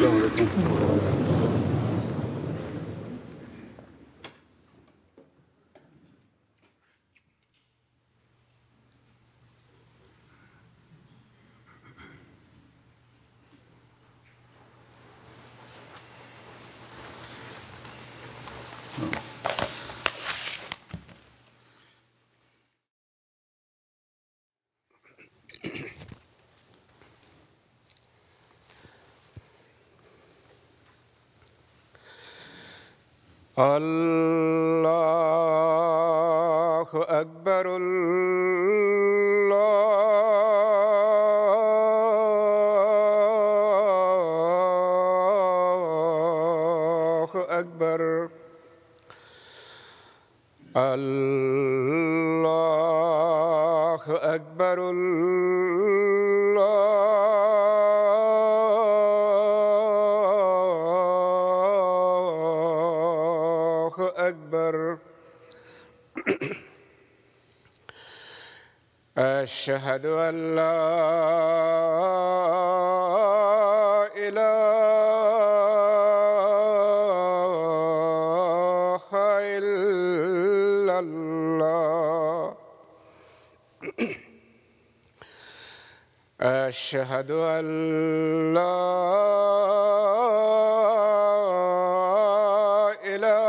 السلام علیکم. اللہ اکبر. اللہ اکبر. اللہ اکبر. اللہ اکبر. أشهد أن لا إله إلا الله. أشهد أن لا إله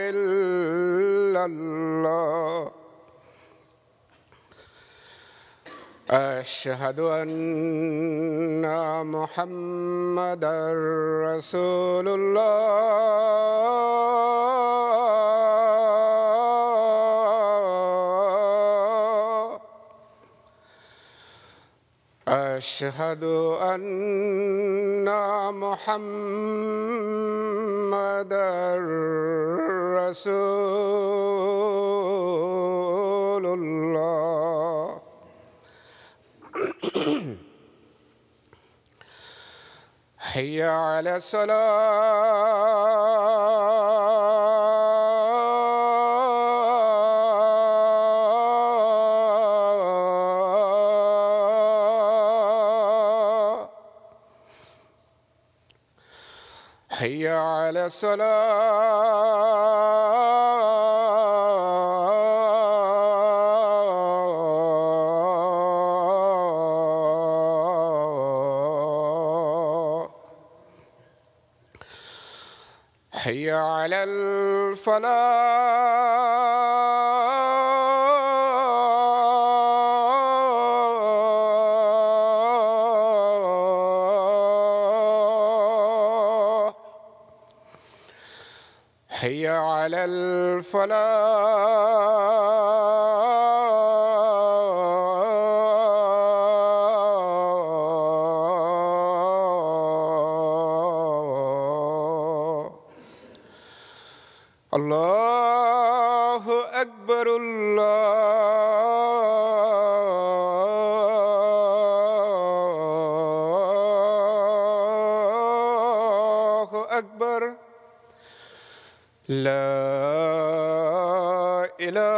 إلا الله. أشهد أن محمدًا رسول الله. أشهد أن محمدًا رسول الله. حي على الصلاة. حي على الصلاة. حي على الفلاح. حي على الفلاح. الله أكبر. الله أكبر. لا إله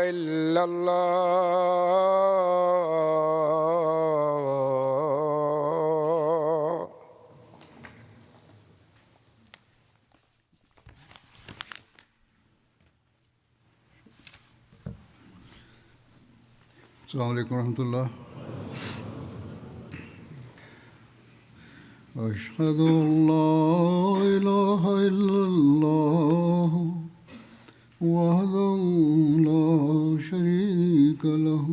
إلا الله. السلام علیکم ورحمۃ اللہ. أشهد أن لا إله إلا الله وحده لا شريك له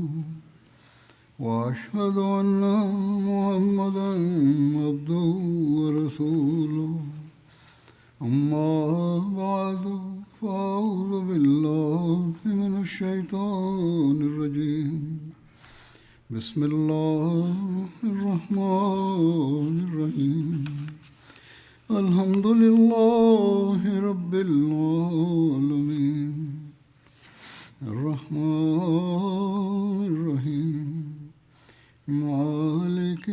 وأشهد أن محمدًا عبده ورسوله. أما بعد فأعوذ بالله من الشيطان الرجيم. بسم الله الرحمن الرحيم. الحمد لله رب العالمين. الرحمن الرحيم. مالك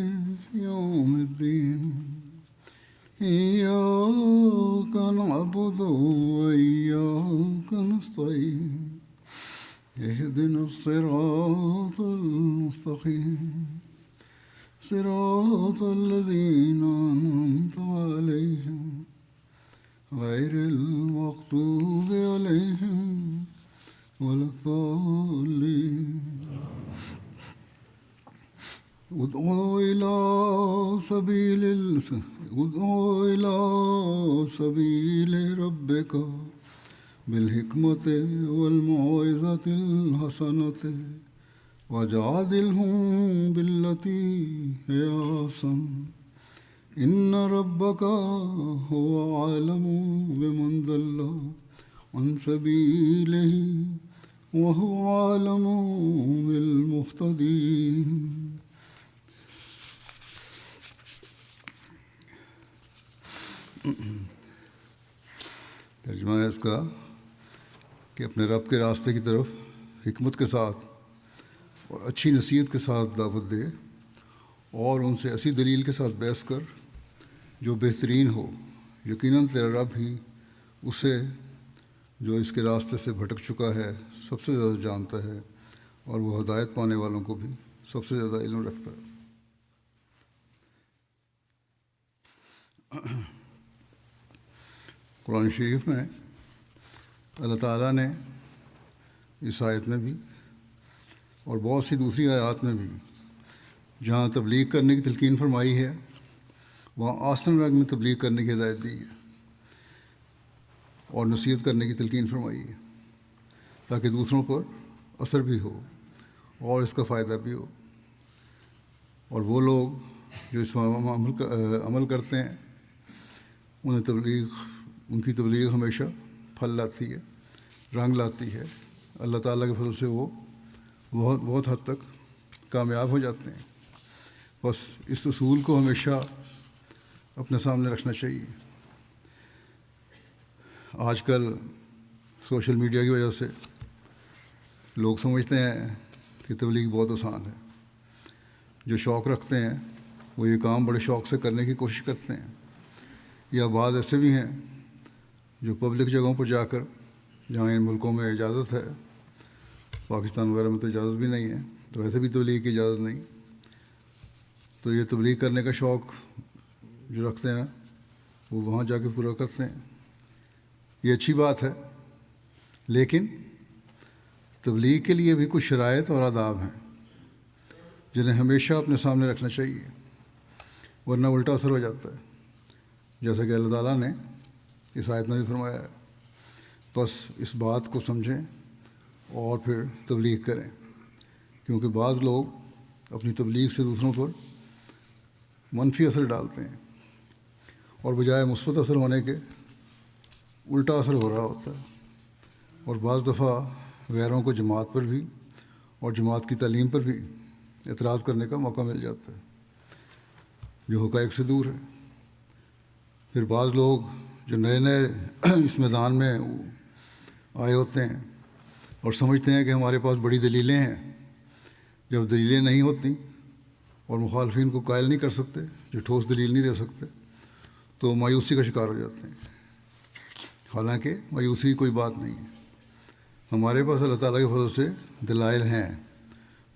يوم الدين. إياك نعبد وإياك نستعين. اهدنا الصراط المستقيم صراط الذين أنعمت عليهم غير المغضوب عليهم ولا الضالين ادعوا إلى سبيل ربك بالحكمة والموعظة الحسنة وجادلهم بالتي هي أحسن إن ربك هو أعلم بمن ضل عن سبيله وهو أعلم بالمهتدين. ترجمہ ہے اس کا کہ اپنے رب کے راستے کی طرف حکمت کے ساتھ اور اچھی نصیحت کے ساتھ دعوت دے اور ان سے ایسی دلیل کے ساتھ بحث کر جو بہترین ہو. یقیناً تیرا رب ہی اسے جو اس کے راستے سے بھٹک چکا ہے سب سے زیادہ جانتا ہے اور وہ ہدایت پانے والوں کو بھی سب سے زیادہ علم رکھتا ہے. قرآن شریف میں اللہ تعالیٰ نے اس آیت میں بھی اور بہت سی دوسری آیات میں بھی جہاں تبلیغ کرنے کی تلقین فرمائی ہے وہاں آسن رنگ میں تبلیغ کرنے کی ہدایت دی ہے اور نصیحت کرنے کی تلقین فرمائی ہے تاکہ دوسروں پر اثر بھی ہو اور اس کا فائدہ بھی ہو. اور وہ لوگ جو اس میں عمل کرتے ہیں ان کی تبلیغ ہمیشہ پھل لاتی ہے، رنگ لاتی ہے. اللہ تعالیٰ کے فضل سے وہ بہت حد تک کامیاب ہو جاتے ہیں. بس اس اصول کو ہمیشہ اپنے سامنے رکھنا چاہیے. آج کل سوشل میڈیا کی وجہ سے لوگ سمجھتے ہیں کہ تبلیغ بہت آسان ہے. جو شوق رکھتے ہیں وہ یہ کام بڑے شوق سے کرنے کی کوشش کرتے ہیں. یا بعض ایسے بھی ہیں جو پبلک جگہوں پر جا کر، جہاں ان ملکوں میں اجازت ہے، پاکستان وغیرہ میں تو اجازت بھی نہیں ہے، تو ویسے بھی تبلیغ کی اجازت نہیں، تو یہ تبلیغ کرنے کا شوق جو رکھتے ہیں وہ وہاں جا کے پورا کرتے ہیں. یہ اچھی بات ہے، لیکن تبلیغ کے لیے بھی کچھ شرائط اور آداب ہیں جنہیں ہمیشہ اپنے سامنے رکھنا چاہیے، ورنہ الٹا اثر ہو جاتا ہے، جیسا کہ اللہ تعالیٰ نے اس آیت میں بھی فرمایا ہے. بس اس بات کو سمجھیں اور پھر تبلیغ کریں، کیونکہ بعض لوگ اپنی تبلیغ سے دوسروں پر منفی اثر ڈالتے ہیں اور بجائے مثبت اثر ہونے کے الٹا اثر ہو رہا ہوتا ہے. اور بعض دفعہ غیروں کو جماعت پر بھی اور جماعت کی تعلیم پر بھی اعتراض کرنے کا موقع مل جاتا ہے جو حقائق سے دور ہے. پھر بعض لوگ جو نئے اس میدان میں آئے ہوتے ہیں اور سمجھتے ہیں کہ ہمارے پاس بڑی دلیلیں ہیں، جب دلیلیں نہیں ہوتی اور مخالفین کو قائل نہیں کر سکتے، جو ٹھوس دلیل نہیں دے سکتے، تو مایوسی کا شکار ہو جاتے ہیں. حالانکہ مایوسی کی کوئی بات نہیں ہے، ہمارے پاس اللہ تعالیٰ کے فضل سے دلائل ہیں.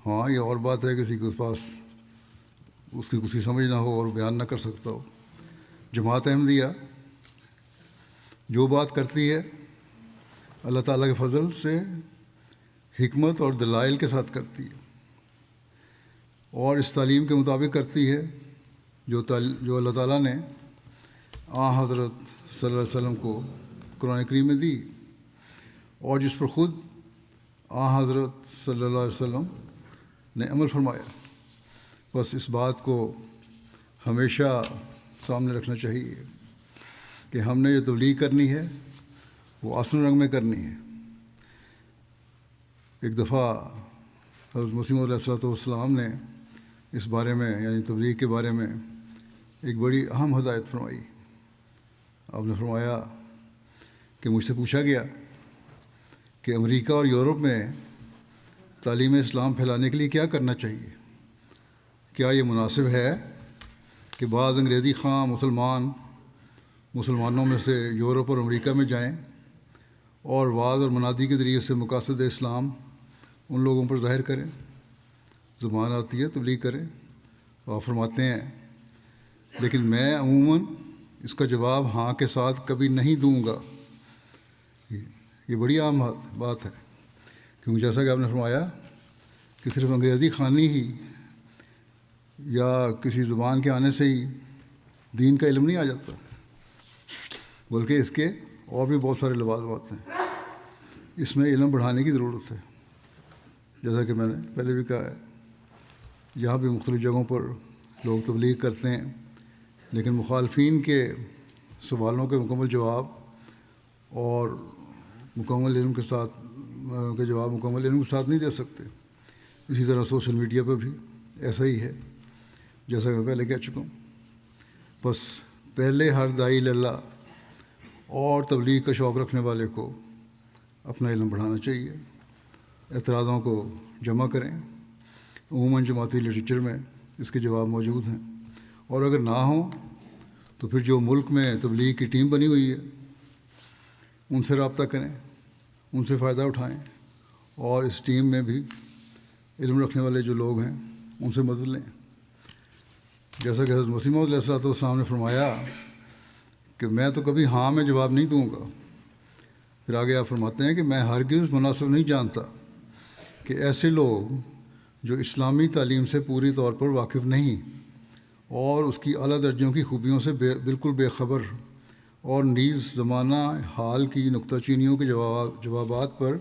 ہاں یہ اور بات ہے کسی کے پاس اس کی کسی سمجھ نہ ہو اور بیان نہ کر سکتا ہو. جماعت احمدیہ جو بات کرتی ہے اللہ تعالیٰ کے فضل سے حکمت اور دلائل کے ساتھ کرتی ہے اور اس تعلیم کے مطابق کرتی ہے جو اللہ تعالیٰ نے حضرت صلی اللہ علیہ وسلم کو قرآن کریم میں دی اور جس پر خود حضرت صلی اللہ علیہ وسلم نے عمل فرمایا. بس اس بات کو ہمیشہ سامنے رکھنا چاہیے کہ ہم نے جو تبلیغ کرنی ہے وہ آسن رنگ میں کرنی ہے. ایک دفعہ حضرت مسیح علیہ السلام نے اس بارے میں یعنی تبلیغ کے بارے میں ایک بڑی اہم ہدایت فرمائی. آپ نے فرمایا کہ مجھ سے پوچھا گیا کہ امریکہ اور یورپ میں تعلیم اسلام پھیلانے کے لیے کیا کرنا چاہیے. کیا یہ مناسب ہے کہ بعض انگریزی خواہ مسلمانوں میں سے یورپ اور امریکہ میں جائیں اور وعظ اور منادی کے ذریعے سے مقاصد اسلام ان لوگوں پر ظاہر کریں، زبان آتی ہے تبلیغ کریں۔ آپ فرماتے ہیں لیکن میں عموماً اس کا جواب ہاں کے ساتھ کبھی نہیں دوں گا۔ یہ بڑی عام بات ہے، کیونکہ جیسا کہ آپ نے فرمایا کہ صرف انگریزی خوانی ہی یا کسی زبان کے آنے سے ہی دین کا علم نہیں آ جاتا، بلکہ اس کے اور بھی بہت سارے لوازمات ہیں۔ اس میں علم بڑھانے کی ضرورت ہے، جیسا کہ میں نے پہلے بھی کہا ہے۔ یہاں بھی مختلف جگہوں پر لوگ تبلیغ کرتے ہیں، لیکن مخالفین کے سوالوں کے مکمل جواب اور مکمل علم کے ساتھ مکمل علم کے ساتھ نہیں دے سکتے۔ اسی طرح سوشل میڈیا پہ بھی ایسا ہی ہے، جیسا کہ میں پہلے کہہ چکا ہوں۔ بس پہلے ہر داعی اللہ اور تبلیغ کا شوق رکھنے والے کو اپنا علم بڑھانا چاہیے، اعتراضوں کو جمع کریں۔ عموماً جماعتی لٹریچر میں اس کے جواب موجود ہیں، اور اگر نہ ہوں تو پھر جو ملک میں تبلیغ کی ٹیم بنی ہوئی ہے ان سے رابطہ کریں، ان سے فائدہ اٹھائیں، اور اس ٹیم میں بھی علم رکھنے والے جو لوگ ہیں ان سے مدد لیں۔ جیسا کہ حضرت مسیح موعود علیہ السلام نے فرمایا کہ میں تو کبھی ہاں میں جواب نہیں دوں گا۔ پھر آگے آپ فرماتے ہیں کہ میں ہرگز مناسب نہیں جانتا کہ ایسے لوگ جو اسلامی تعلیم سے پوری طور پر واقف نہیں اور اس کی اعلیٰ درجوں کی خوبیوں سے بالکل بے خبر، اور نیز زمانہ حال کی نکتہ چینیوں کے جوابات پر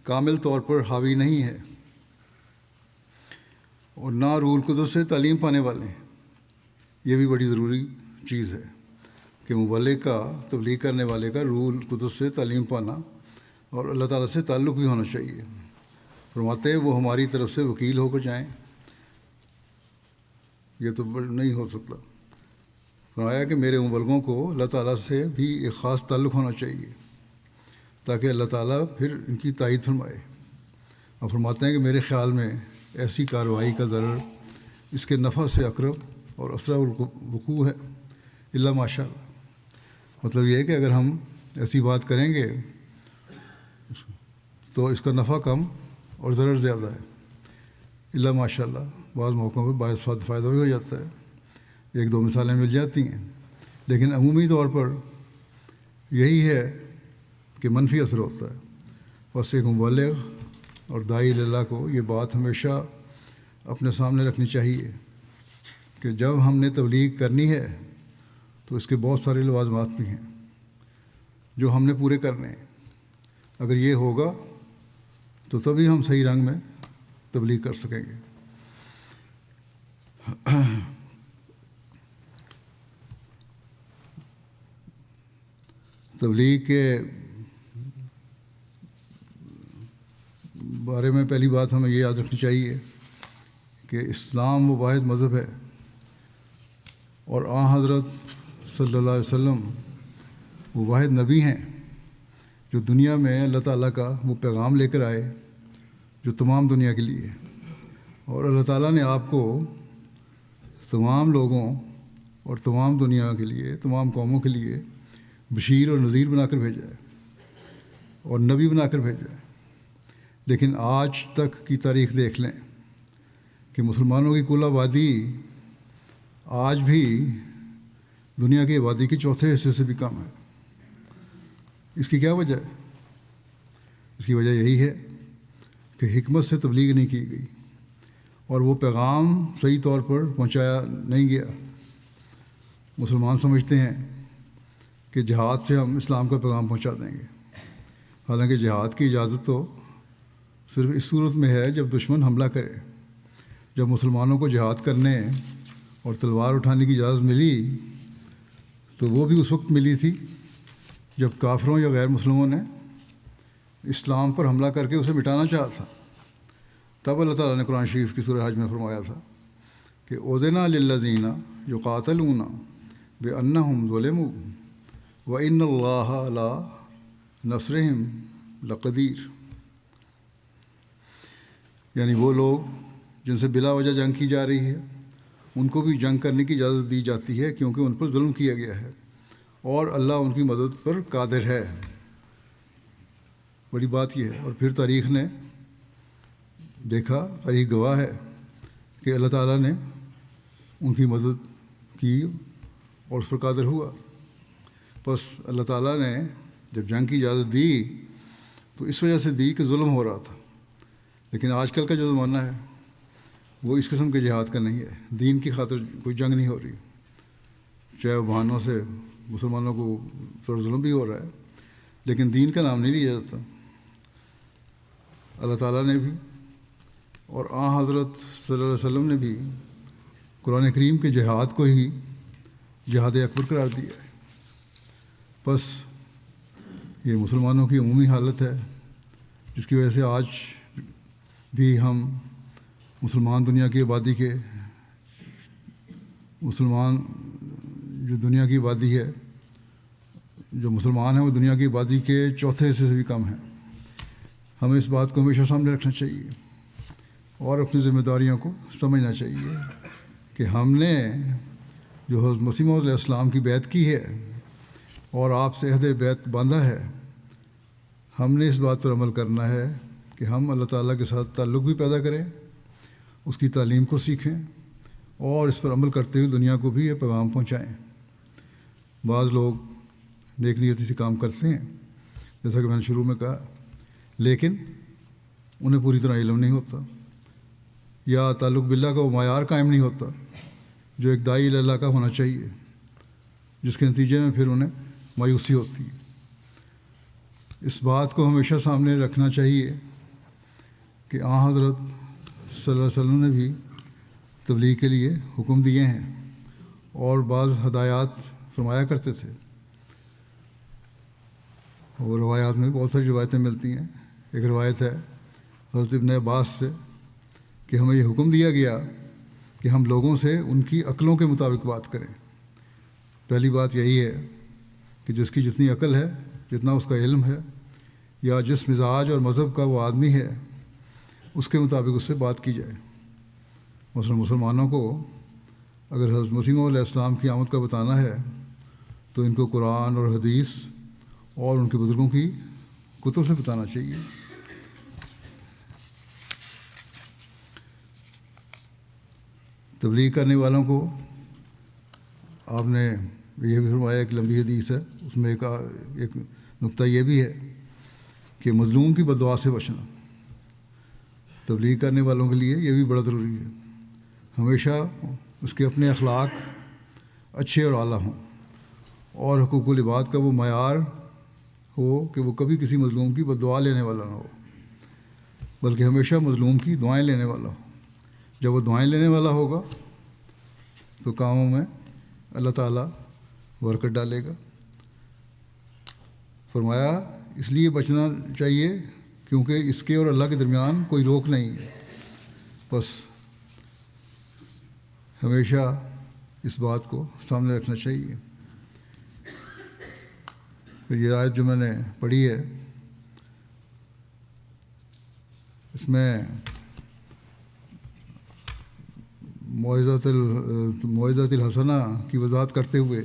کامل طور پر حاوی نہیں ہے، اور نہ روح القدس سے تعلیم پانے والے ہیں۔ یہ بھی بڑی ضروری چیز ہے کہ مبلغ کا، تبلیغ کرنے والے کا روح القدس سے تعلیم پانا اور اللہ تعالیٰ سے تعلق بھی ہونا چاہیے۔ فرماتے ہیں وہ ہماری طرف سے وکیل ہو کر جائیں، یہ تو نہیں ہو سکتا۔ فرمایا کہ میرے مبلغوں کو اللہ تعالیٰ سے بھی ایک خاص تعلق ہونا چاہیے تاکہ اللہ تعالیٰ پھر ان کی تائید فرمائے۔ اور فرماتے ہیں کہ میرے خیال میں ایسی کارروائی کا ضرر اس کے نفع سے اقرب اور اسرع الوقوع ہے، الا ماشاء اللہ۔ مطلب یہ ہے کہ اگر ہم ایسی بات کریں گے تو اس کا نفع کم اور ضرر زیادہ ہے، الا ماشاء اللہ۔ بعض موقعوں پہ باعث فائدہ بھی ہو جاتا ہے، ایک دو مثالیں مل جاتی ہیں، لیکن عمومی طور پر یہی ہے کہ منفی اثر ہوتا ہے۔ بس ایک مبلغ اور داعی اللہ کو یہ بات ہمیشہ اپنے سامنے رکھنی چاہیے کہ جب ہم نے تبلیغ کرنی ہے تو اس کے بہت سارے لوازمات بھی ہیں جو ہم نے پورے کرنے ہیں۔ اگر یہ ہوگا تو تبھی ہم صحیح رنگ میں تبلیغ کر سکیں گے۔ تبلیغ کے بارے میں پہلی بات ہمیں یہ یاد رکھنی چاہیے کہ اسلام وہ واحد مذہب ہے، اور حضرت صلی اللہ علیہ وسلم وہ واحد نبی ہیں جو دنیا میں اللہ تعالیٰ کا وہ پیغام لے کر آئے جو تمام دنیا کے لیے، اور اللہ تعالیٰ نے آپ کو تمام لوگوں اور تمام دنیا کے لیے، تمام قوموں کے لیے بشیر اور نذیر بنا کر بھیجا ہے اور نبی بنا کر بھیجا ہے۔ لیکن آج تک کی تاریخ دیکھ لیں کہ مسلمانوں کی کل آبادی آج بھی دنیا کی آبادی کے چوتھے حصے سے بھی کم ہے۔ اس کی کیا وجہ ہے؟ اس کی وجہ یہی ہے کہ حکمت سے تبلیغ نہیں کی گئی اور وہ پیغام صحیح طور پر پہنچایا نہیں گیا۔ مسلمان سمجھتے ہیں کہ جہاد سے ہم اسلام کا پیغام پہنچا دیں گے، حالانکہ جہاد کی اجازت تو صرف اس صورت میں ہے جب دشمن حملہ کرے۔ جب مسلمانوں کو جہاد کرنے اور تلوار اٹھانے کی اجازت ملی تو وہ بھی اس وقت ملی تھی جب کافروں یا غیر مسلموں نے اسلام پر حملہ کر کے اسے مٹانا چاہا تھا۔ تب اللہ تعالیٰ نے قرآن شریف کی سورہ حج میں فرمایا تھا کہ اُذِنَ لِلَّذِينَ يُقَاتَلُونَ بِأَنَّهُمْ ظُلِمُوا وَإِنَّ اللَّهَ عَلَىٰ نَصْرِهِمْ لَقَدِيرٌ۔ یعنی وہ لوگ جن سے بلا وجہ جنگ کی جا رہی ہے ان کو بھی جنگ کرنے کی اجازت دی جاتی ہے کیونکہ ان پر ظلم کیا گیا ہے، اور اللہ ان کی مدد پر قادر ہے۔ بڑی بات یہ ہے۔ اور پھر تاریخ نے دیکھا، تاریخ گواہ ہے کہ اللہ تعالیٰ نے ان کی مدد کی اور اس پر قادر ہوا. بس اللہ تعالیٰ نے جب جنگ کی اجازت دی تو اس وجہ سے دی کہ ظلم ہو رہا تھا. لیکن آج کل کا جو زمانہ ہے وہ اس قسم کے جہاد کا نہیں ہے. دین کی خاطر کوئی جنگ نہیں ہو رہی، چاہے وہ بہانوں سے مسلمانوں کو پر ظلم بھی ہو رہا ہے، لیکن دین کا نام نہیں لیا جاتا. اللہ تعالیٰ نے بھی اور حضرت صلی اللہ علیہ وسلم نے بھی قرآن کریم کے جہاد کو ہی جہاد اکبر قرار دیا ہے. بس یہ مسلمانوں کی عمومی حالت ہے جس کی وجہ سے آج بھی ہم مسلمان دنیا کی آبادی کے مسلمان جو دنیا کی آبادی ہے، جو مسلمان ہیں وہ دنیا کی آبادی کے چوتھے حصے سے بھی کم ہیں. ہمیں اس بات کو ہمیشہ سامنے رکھنا چاہیے اور اپنی ذمہ داریوں کو سمجھنا چاہیے کہ ہم نے جو حضرت مسیح موعود علیہ السلام کی بیعت کی ہے اور آپ سے عہد بیعت باندھا ہے، ہم نے اس بات پر عمل کرنا ہے کہ ہم اللہ تعالیٰ کے ساتھ تعلق بھی پیدا کریں، اس کی تعلیم کو سیکھیں اور اس پر عمل کرتے ہوئے دنیا کو بھی یہ پیغام پہنچائیں. بعض لوگ نیک نیتی سے کام کرتے ہیں جیسا کہ میں نے شروع میں کہا، لیکن انہیں پوری طرح علم نہیں ہوتا یا تعلق باللہ کا وہ معیار قائم نہیں ہوتا جو ایک داعی اللہ کا ہونا چاہیے، جس کے نتیجے میں پھر انہیں مایوسی ہوتی ہے. اس بات کو ہمیشہ سامنے رکھنا چاہیے کہ حضرت صلی اللہ علیہ وسلم نے بھی تبلیغ کے لیے حکم دیے ہیں اور بعض ہدایات فرمایا کرتے تھے. اور روایات میں بہت ساری روایتیں ملتی ہیں. ایک روایت ہے حضرت ابن عباس سے کہ ہمیں یہ حکم دیا گیا کہ ہم لوگوں سے ان کی عقلوں کے مطابق بات کریں. پہلی بات یہی ہے کہ جس کی جتنی عقل ہے، جتنا اس کا علم ہے، یا جس مزاج اور مذہب کا وہ آدمی ہے، اس کے مطابق اس سے بات کی جائے. مثلا مسلمانوں کو اگر حضرت مسیح موعود علیہ السلام کی آمد کا بتانا ہے تو ان کو قرآن اور حدیث اور ان کے بزرگوں کی کتب سے بتانا چاہیے. تبلیغ کرنے والوں کو آپ نے یہ بھی فرمایا، ایک لمبی حدیث ہے، اس میں ایک نقطہ یہ بھی ہے کہ مظلوم کی بد دعا سے بچنا تبلیغ کرنے والوں کے لیے یہ بھی بڑا ضروری ہے. ہمیشہ اس کے اپنے اخلاق اچھے اور اعلیٰ ہوں اور حقوق العباد کا وہ معیار ہو کہ وہ کبھی کسی مظلوم کی بد دعا لینے والا نہ ہو، بلکہ ہمیشہ مظلوم کی دعائیں لینے والا ہو. جب وہ دعائیں لینے والا ہوگا تو کاموں میں اللہ تعالیٰ برکت ڈالے گا. فرمایا اس لیے بچنا چاہیے کیونکہ اس کے اور اللہ کے درمیان کوئی روک نہیں ہے. بس ہمیشہ اس بات کو سامنے رکھنا چاہیے. پھر یہ آیت جو میں نے پڑھی ہے اس میں موعظۃ الحسنہ کی وضاحت کرتے ہوئے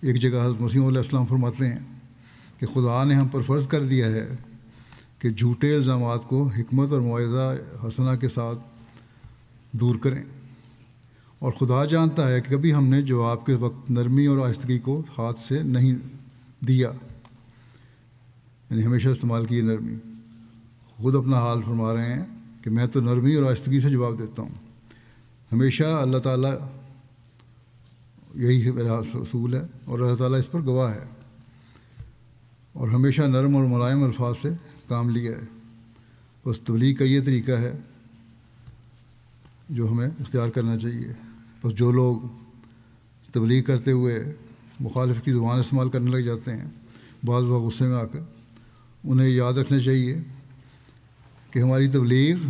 ایک جگہ حضرت مسیح علیہ السلام فرماتے ہیں کہ خدا نے ہم پر فرض کر دیا ہے کہ جھوٹے الزامات کو حکمت اور موعظہ حسنہ کے ساتھ دور کریں، اور خدا جانتا ہے کہ کبھی ہم نے جواب کے وقت نرمی اور آہستگی کو ہاتھ سے نہیں دیا، یعنی ہمیشہ استعمال کی نرمی. خود اپنا حال فرما رہے ہیں کہ میں تو نرمی اور آہستگی سے جواب دیتا ہوں. ہمیشہ اللہ تعالیٰ، یہی میرا اصول ہے اور اللہ تعالیٰ اس پر گواہ ہے، اور ہمیشہ نرم اور ملائم الفاظ سے کام لیا ہے. بس تبلیغ کا یہ طریقہ ہے جو ہمیں اختیار کرنا چاہیے. بس جو لوگ تبلیغ کرتے ہوئے مخالف کی زبان استعمال کرنے لگ جاتے ہیں بعض وقت غصے میں آ کر، انہیں یاد رکھنا چاہیے کہ ہماری تبلیغ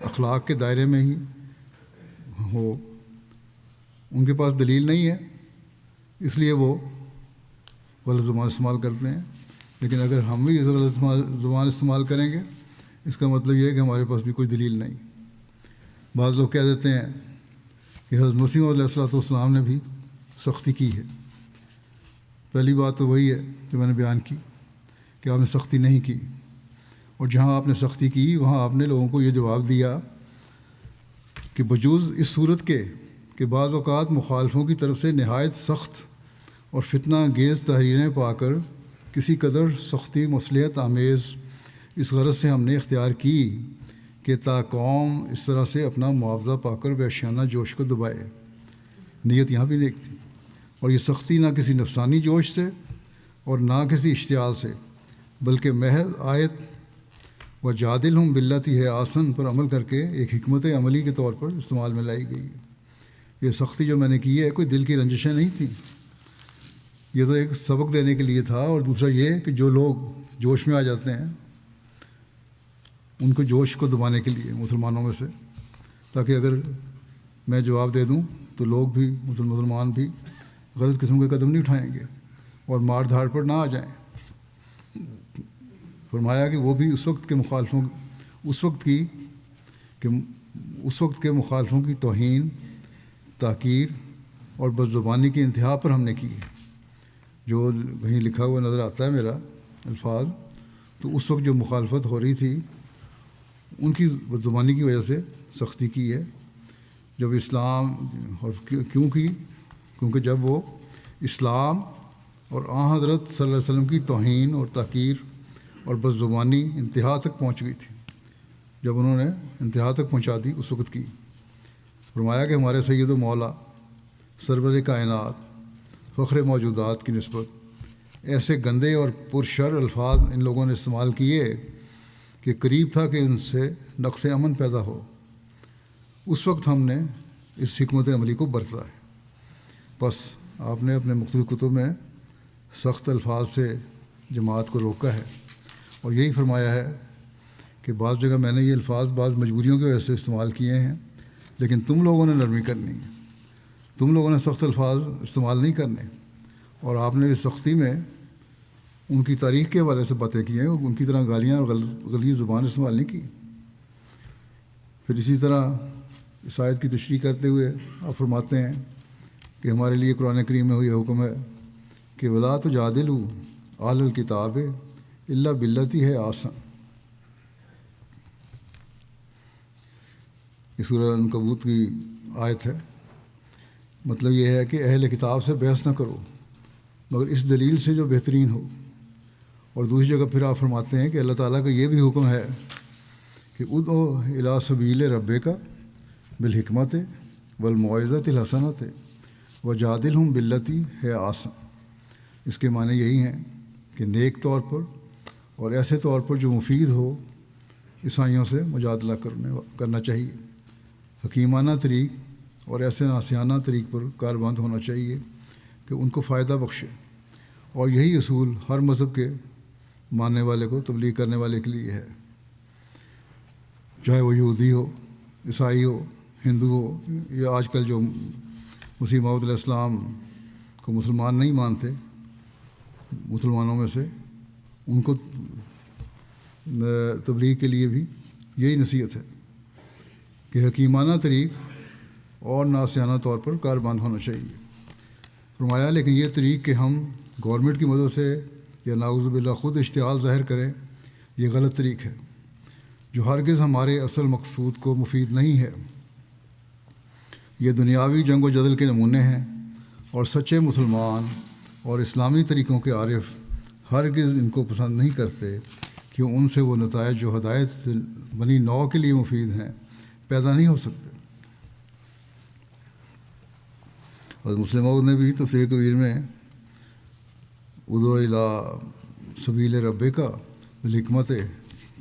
اخلاق کے دائرے میں ہی ہو. ان کے پاس دلیل نہیں ہے اس لیے وہ غلط زبان استعمال کرتے ہیں، لیکن اگر ہم بھی غلط زبان استعمال کریں گے اس کا مطلب یہ ہے کہ ہمارے پاس بھی کوئی دلیل نہیں. بعض لوگ کہہ دیتے ہیں کہ حضرت مسیح علیہ السلام نے بھی سختی کی ہے. پہلی بات تو وہی ہے جو میں نے بیان کی کہ آپ نے سختی نہیں کی، اور جہاں آپ نے سختی کی وہاں آپ نے لوگوں کو یہ جواب دیا کہ بجوز اس صورت کے کہ بعض اوقات مخالفوں کی طرف سے نہایت سخت اور فتنہ انگیز تحریریں پا کر کسی قدر سختی مصلحت آمیز اس غرض سے ہم نے اختیار کی کہ تا قوم اس طرح سے اپنا معاوضہ پا کر وحشیانہ جوش کو دبائے. نیت یہاں بھی نیک تھی، اور یہ سختی نہ کسی نفسانی جوش سے اور نہ کسی اشتعال سے، بلکہ محض آیت و جادلہم باللتی ہے آسن پر عمل کر کے ایک حکمت عملی کے طور پر استعمال میں لائی گئی. یہ سختی جو میں نے کی ہے کوئی دل کی رنجشیں نہیں تھیں، یہ تو ایک سبق دینے کے لیے تھا. اور دوسرا یہ کہ جو لوگ جوش میں آ جاتے ہیں ان کو جوش کو دبانے کے لیے مسلمانوں میں سے، تاکہ اگر میں جواب دے دوں تو لوگ بھی مسلمان بھی غلط قسم کے قدم نہیں اٹھائیں گے اور مار دھاڑ پر نہ آ جائیں. فرمایا کہ وہ بھی اس وقت کے مخالفوں کی توہین تحقیر اور بد زبانی کی انتہا پر ہم نے کی ہے. جو کہیں لکھا ہوا نظر آتا ہے میرا الفاظ، تو اس وقت جو مخالفت ہو رہی تھی ان کی بد زبانی کی وجہ سے سختی کی ہے. جب اسلام اور کیونکہ جب وہ اسلام اور آن حضرت صلی اللہ علیہ وسلم کی توہین اور تحقیر اور بد زبانی انتہا تک پہنچ گئی تھی، جب انہوں نے انتہا تک پہنچا دی اس وقت کی. فرمایا کہ ہمارے سید و مولا سرور کائنات فخر موجودات کی نسبت ایسے گندے اور پرشر الفاظ ان لوگوں نے استعمال کیے کہ قریب تھا کہ ان سے نقص امن پیدا ہو. اس وقت ہم نے اس حکمت عملی کو برتا ہے. بس آپ نے اپنے مختلف کتب میں سخت الفاظ سے جماعت کو روکا ہے، اور یہی فرمایا ہے کہ بعض جگہ میں نے یہ الفاظ بعض مجبوریوں کی وجہ سے استعمال کیے ہیں، لیکن تم لوگوں نے نرمی کرنی ہے، تم لوگوں نے سخت الفاظ استعمال نہیں کرنے. اور آپ نے اس سختی میں ان کی تاریخ کے حوالے سے باتیں کی ہیں، ان کی طرح گالیاں اور غلیظ زبان استعمال نہیں کی. پھر اسی طرح اس آیت کی تشریح کرتے ہوئے آپ فرماتے ہیں کہ ہمارے لیے قرآن کریم میں یہ حکم ہے کہ ولا تجادلوا اہل الکتاب الا باللتی ہے آسن. یہ سورہ عنکبوت کی آیت ہے. مطلب یہ ہے کہ اہل کتاب سے بحث نہ کرو مگر اس دلیل سے جو بہترین ہو. اور دوسری جگہ پھر آپ فرماتے ہیں کہ اللہ تعالیٰ کا یہ بھی حکم ہے کہ ادعو الی سبیل ربک بالحکمت والموعظۃ الحسنۃ وجادلہم باللتی ہے آسن. اس کے معنی یہی ہیں کہ نیک طور پر اور ایسے طور پر جو مفید ہو عیسائیوں سے مجادلہ کرنا چاہیے، حکیمانہ طریق اور ایسے ناسیانہ طریق پر کاربند ہونا چاہیے کہ ان کو فائدہ بخشے. اور یہی اصول ہر مذہب کے ماننے والے کو تبلیغ کرنے والے کے لیے ہے، چاہے وہ یہودی ہو، عیسائی ہو، ہندو ہو، یا آج کل جو مسیح موعود علیہ السلام کو مسلمان نہیں مانتے مسلمانوں میں سے، ان کو تبلیغ کے لیے بھی یہی نصیحت ہے کہ حکیمانہ طریق اور ناسیانہ طور پر کاربند ہونا چاہیے. فرمایا لیکن یہ طریق کہ ہم گورنمنٹ کی مدد سے یا نعوذ باللہ خود اشتعال ظاہر کریں، یہ غلط طریق ہے جو ہرگز ہمارے اصل مقصود کو مفید نہیں ہے. یہ دنیاوی جنگ و جدل کے نمونے ہیں، اور سچے مسلمان اور اسلامی طریقوں کے عارف ہرگز ان کو پسند نہیں کرتے، کیوں ان سے وہ نتائج جو ہدایت بنی نوع کے لیے مفید ہیں پیدا نہیں ہو سکتے. اور مسلم موعود نے بھی تفسیر کبیر میں ادعو الی سبیل ربک بالحکمت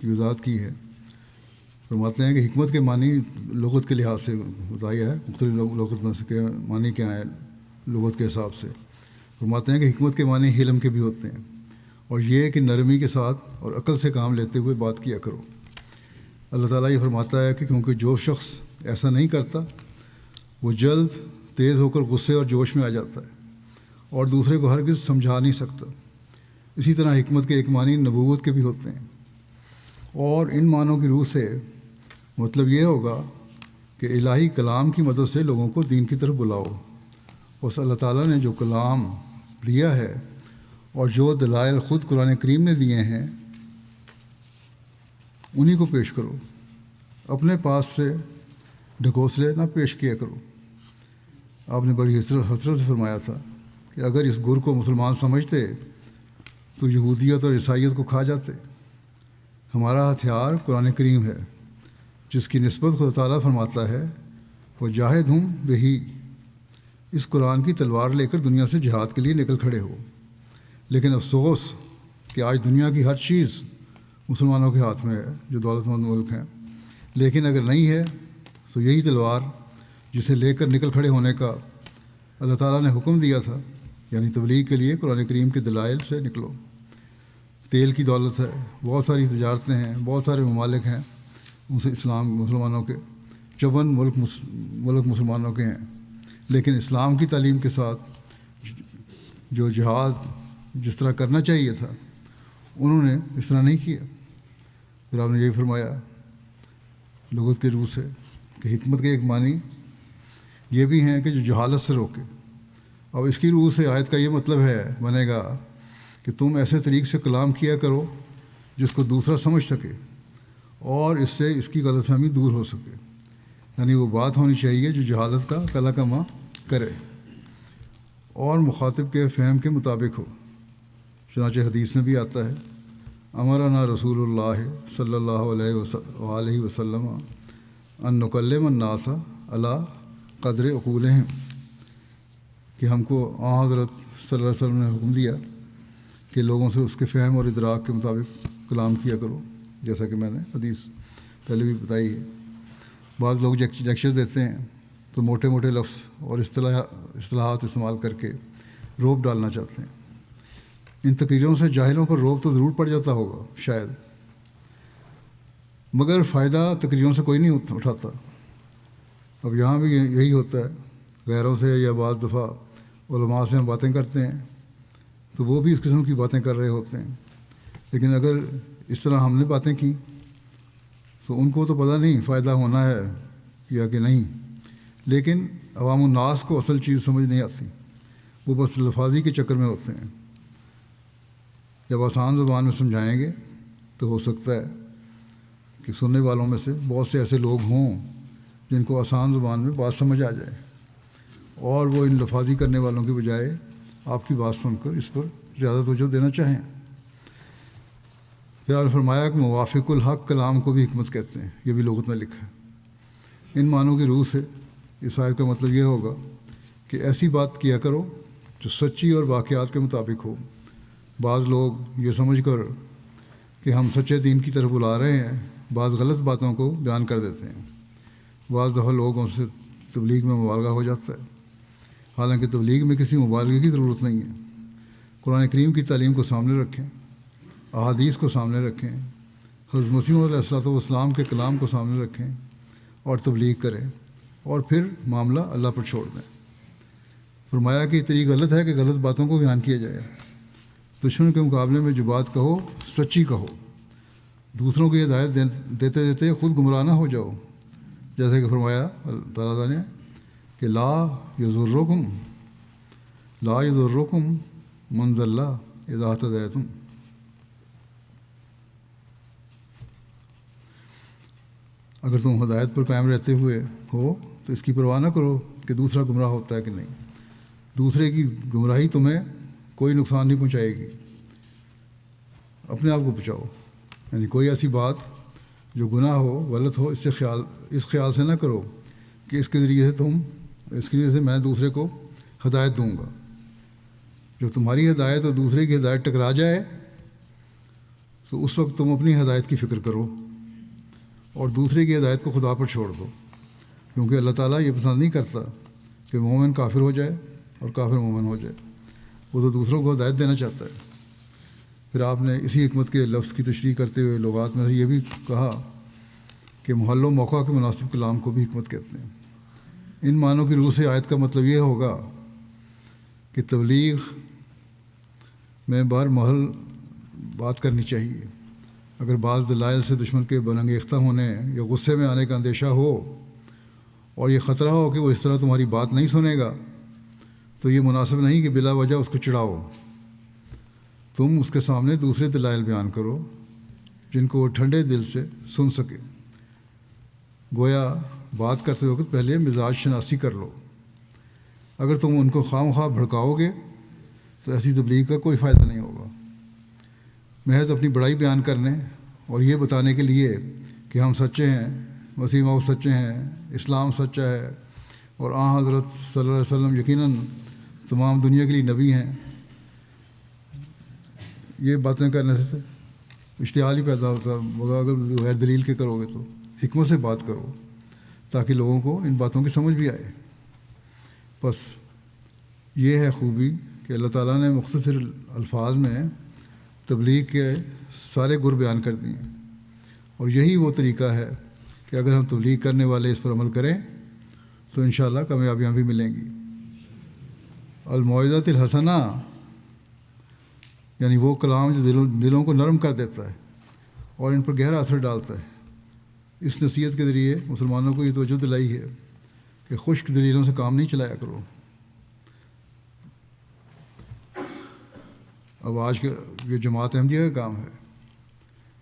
کی وضاحت کی ہے. فرماتے ہیں کہ حکمت کے معنی لغت کے لحاظ سے بتایا ہے، مختلف لغت میں کے معنی کیا ہیں لغت کے حساب سے. فرماتے ہیں کہ حکمت کے معنی حلم کے بھی ہوتے ہیں، اور یہ کہ نرمی کے ساتھ اور عقل سے کام لیتے ہوئے بات کیا کرو. اللہ تعالیٰ یہ فرماتا ہے کہ کیونکہ جو شخص ایسا نہیں کرتا وہ جلد تیز ہو کر غصے اور جوش میں آ جاتا ہے اور دوسرے کو ہرگز سمجھا نہیں سکتا. اسی طرح حکمت کے ایک معنی نبوت کے بھی ہوتے ہیں، اور ان معنوں کی روح سے مطلب یہ ہوگا کہ الہی کلام کی مدد سے لوگوں کو دین کی طرف بلاؤ. اس اللہ تعالیٰ نے جو کلام دیا ہے اور جو دلائل خود قرآن کریم نے دیے ہیں انہی کو پیش کرو، اپنے پاس سے ڈھکوسلے نہ پیش کیا کرو۔ آپ نے بڑی حسرت سے فرمایا تھا کہ اگر اس گر کو مسلمان سمجھتے تو یہودیت اور عیسائیت کو کھا جاتے۔ ہمارا ہتھیار قرآن کریم ہے، جس کی نسبت خدا تعالیٰ فرماتا ہے وجاہدہم بہی، اس قرآن کی تلوار لے کر دنیا سے جہاد کے لیے نکل کھڑے ہو۔ لیکن افسوس کہ آج دنیا کی ہر چیز مسلمانوں کے ہاتھ میں ہے جو دولت مند ملک ہیں، لیکن اگر نہیں ہے تو یہی تلوار جسے لے کر نکل کھڑے ہونے کا اللہ تعالیٰ نے حکم دیا تھا، یعنی تبلیغ کے لیے قرآن کریم کے دلائل سے نکلو۔ تیل کی دولت ہے، بہت ساری تجارتیں ہیں، بہت سارے ممالک ہیں مسلمانوں کے، 54 ملک مسلمانوں کے ہیں، لیکن اسلام کی تعلیم کے ساتھ جو جہاد جس طرح کرنا چاہیے تھا انہوں نے اس طرح نہیں کیا۔ پھر آپ نے یہی فرمایا لغت کے روح سے کہ حکمت کے ایک معنی یہ بھی ہیں کہ جو جہالت سے روکے۔ اب اس کی روح سے آیت کا یہ مطلب بنے گا کہ تم ایسے طریق سے کلام کیا کرو جس کو دوسرا سمجھ سکے اور اس سے اس کی غلط فہمی دور ہو سکے، یعنی وہ بات ہونی چاہیے جو جہالت کا کلا کما کرے اور مخاطب کے فہم کے مطابق ہو۔ چنانچہ حدیث میں بھی آتا ہے امرنا رسول اللہ صلی اللہ علیہ وسلم ان نکلم الناس علی قدر عقولہم، کہ ہم کو حضرت صلی اللہ علیہ وسلم نے حکم دیا کہ لوگوں سے اس کے فہم اور ادراک کے مطابق کلام کیا کرو، جیسا کہ میں نے حدیث پہلے بھی بتائی ہے۔ بعض لوگ لیکچر دیتے ہیں تو موٹے موٹے لفظ اور اصطلاحات استعمال کر کے روب ڈالنا چاہتے ہیں۔ ان تقریروں سے جاہلوں پر روب تو ضرور پڑ جاتا ہوگا شاید، مگر فائدہ تقریروں سے کوئی نہیں اٹھاتا۔ اب یہاں بھی یہی ہوتا ہے، غیروں سے یا بعض دفعہ علماء سے ہم باتیں کرتے ہیں تو وہ بھی اس قسم کی باتیں کر رہے ہوتے ہیں، لیکن اگر اس طرح ہم نے باتیں کی تو ان کو تو پتہ نہیں فائدہ ہونا ہے یا کہ نہیں، لیکن عوام الناس کو اصل چیز سمجھ نہیں آتی، وہ بس لفاظی کے چکر میں ہوتے ہیں۔ جب آسان زبان میں سمجھائیں گے تو ہو سکتا ہے کہ سننے والوں میں سے بہت سے ایسے لوگ ہوں جن کو آسان زبان میں بات سمجھ آ جائے اور وہ ان لفاظی کرنے والوں کے بجائے آپ کی بات سن کر اس پر زیادہ توجہ دینا چاہیں۔ پھر آپ نے فرمایا کہ موافق الحق کلام کو بھی حکمت کہتے ہیں، یہ بھی لغت میں لکھا ہے۔ ان معنوں کی روح سے اس آیت کا مطلب یہ ہوگا کہ ایسی بات کیا کرو جو سچی اور واقعات کے مطابق ہو۔ بعض لوگ یہ سمجھ کر کہ ہم سچے دین کی طرف بلا رہے ہیں بعض غلط باتوں کو بیان کر دیتے ہیں۔ بعض دفعہ لوگوں سے تبلیغ میں مبالغہ ہو جاتا ہے، حالانکہ تبلیغ میں کسی مبالغے کی ضرورت نہیں ہے۔ قرآن کریم کی تعلیم کو سامنے رکھیں، احادیث کو سامنے رکھیں، حضرت مسیح علیہ الصلوۃ والسلام کے کلام کو سامنے رکھیں اور تبلیغ کریں، اور پھر معاملہ اللہ پر چھوڑ دیں۔ فرمایا کہ یہ طریقہ غلط ہے کہ غلط باتوں کو بیان کیا جائے۔ دشمن کے مقابلے میں جو بات کہو سچی کہو، دوسروں کی ہدایت دیتے دیتے خود گمراہ نہ ہو جاؤ، جیسے کہ فرمایا اللہ تعالیٰ نے کہ لا یضرکم من ضل اذا اہتدیتم۔ اگر تم ہدایت پر قائم رہتے ہوئے ہو تو اس کی پرواہ نہ کرو کہ دوسرا گمراہ ہوتا ہے کہ نہیں۔ دوسرے کی گمراہی تمہیں کوئی نقصان نہیں پہنچائے گی، اپنے آپ کو بچاؤ۔ یعنی کوئی ایسی بات جو گناہ ہو، غلط ہو، اس خیال سے نہ کرو کہ اس کے ذریعے سے میں دوسرے کو ہدایت دوں گا۔ جب تمہاری ہدایت اور دوسرے کی ہدایت ٹکرا جائے تو اس وقت تم اپنی ہدایت کی فکر کرو اور دوسرے کی ہدایت کو خدا پر چھوڑ دو، کیونکہ اللہ تعالیٰ یہ پسند نہیں کرتا کہ مومن کافر ہو جائے اور کافر مومن ہو جائے، وہ تو دوسروں کو ہدایت دینا چاہتا ہے۔ پھر آپ نے اسی حکمت کے لفظ کی تشریح کرتے ہوئے لغات میں سے یہ بھی کہا کہ محل و موقع کے مناسب کلام کو بھی حکمت کہتے ہیں۔ ان معنوں کی روح سے آیت کا مطلب یہ ہوگا کہ تبلیغ میں بر محل بات کرنی چاہیے۔ اگر بعض دلائل سے دشمن کے برانگیختہ ہونے یا غصے میں آنے کا اندیشہ ہو اور یہ خطرہ ہو کہ وہ اس طرح تمہاری بات نہیں سنے گا تو یہ مناسب نہیں کہ بلا وجہ اس کو چڑھاؤ۔ تم اس کے سامنے دوسرے دلائل بیان کرو جن کو وہ ٹھنڈے دل سے سن سکے۔ گویا بات کرتے وقت پہلے مزاج شناسی کر لو۔ اگر تم ان کو خواہ مخواہ بھڑکاؤ گے تو ایسی تبلیغ کا کوئی فائدہ نہیں ہوگا۔ محض اپنی بڑائی بیان کرنے اور یہ بتانے کے لیے کہ ہم سچے ہیں، مسیح موعود سچے ہیں، اسلام سچا ہے اور حضرت صلی اللہ علیہ وسلم یقیناً تمام دنیا کے لیے نبی ہیں، یہ باتیں کرنے سے اشتعال ہی پیدا ہوتا ہے۔ مگر اگر غیر دلیل کے کرو گے تو حکمت سے بات کرو تاکہ لوگوں کو ان باتوں کی سمجھ بھی آئے۔ بس یہ ہے خوبی کہ اللہ تعالیٰ نے مختصر الفاظ میں تبلیغ کے سارے گر بیان کر دیے، اور یہی وہ طریقہ ہے کہ اگر ہم تبلیغ کرنے والے اس پر عمل کریں تو انشاءاللہ کامیابیاں بھی ملیں گی۔ الموعظۃ الحسنہ یعنی وہ کلام جو دلوں کو نرم کر دیتا ہے اور ان پر گہرا اثر ڈالتا ہے۔ اس نصیحت کے ذریعے مسلمانوں کو یہ توجہ دلائی ہے کہ خشک دلیلوں سے کام نہیں چلایا کرو۔ اب آج کا یہ جماعت احمدیہ کا کام ہے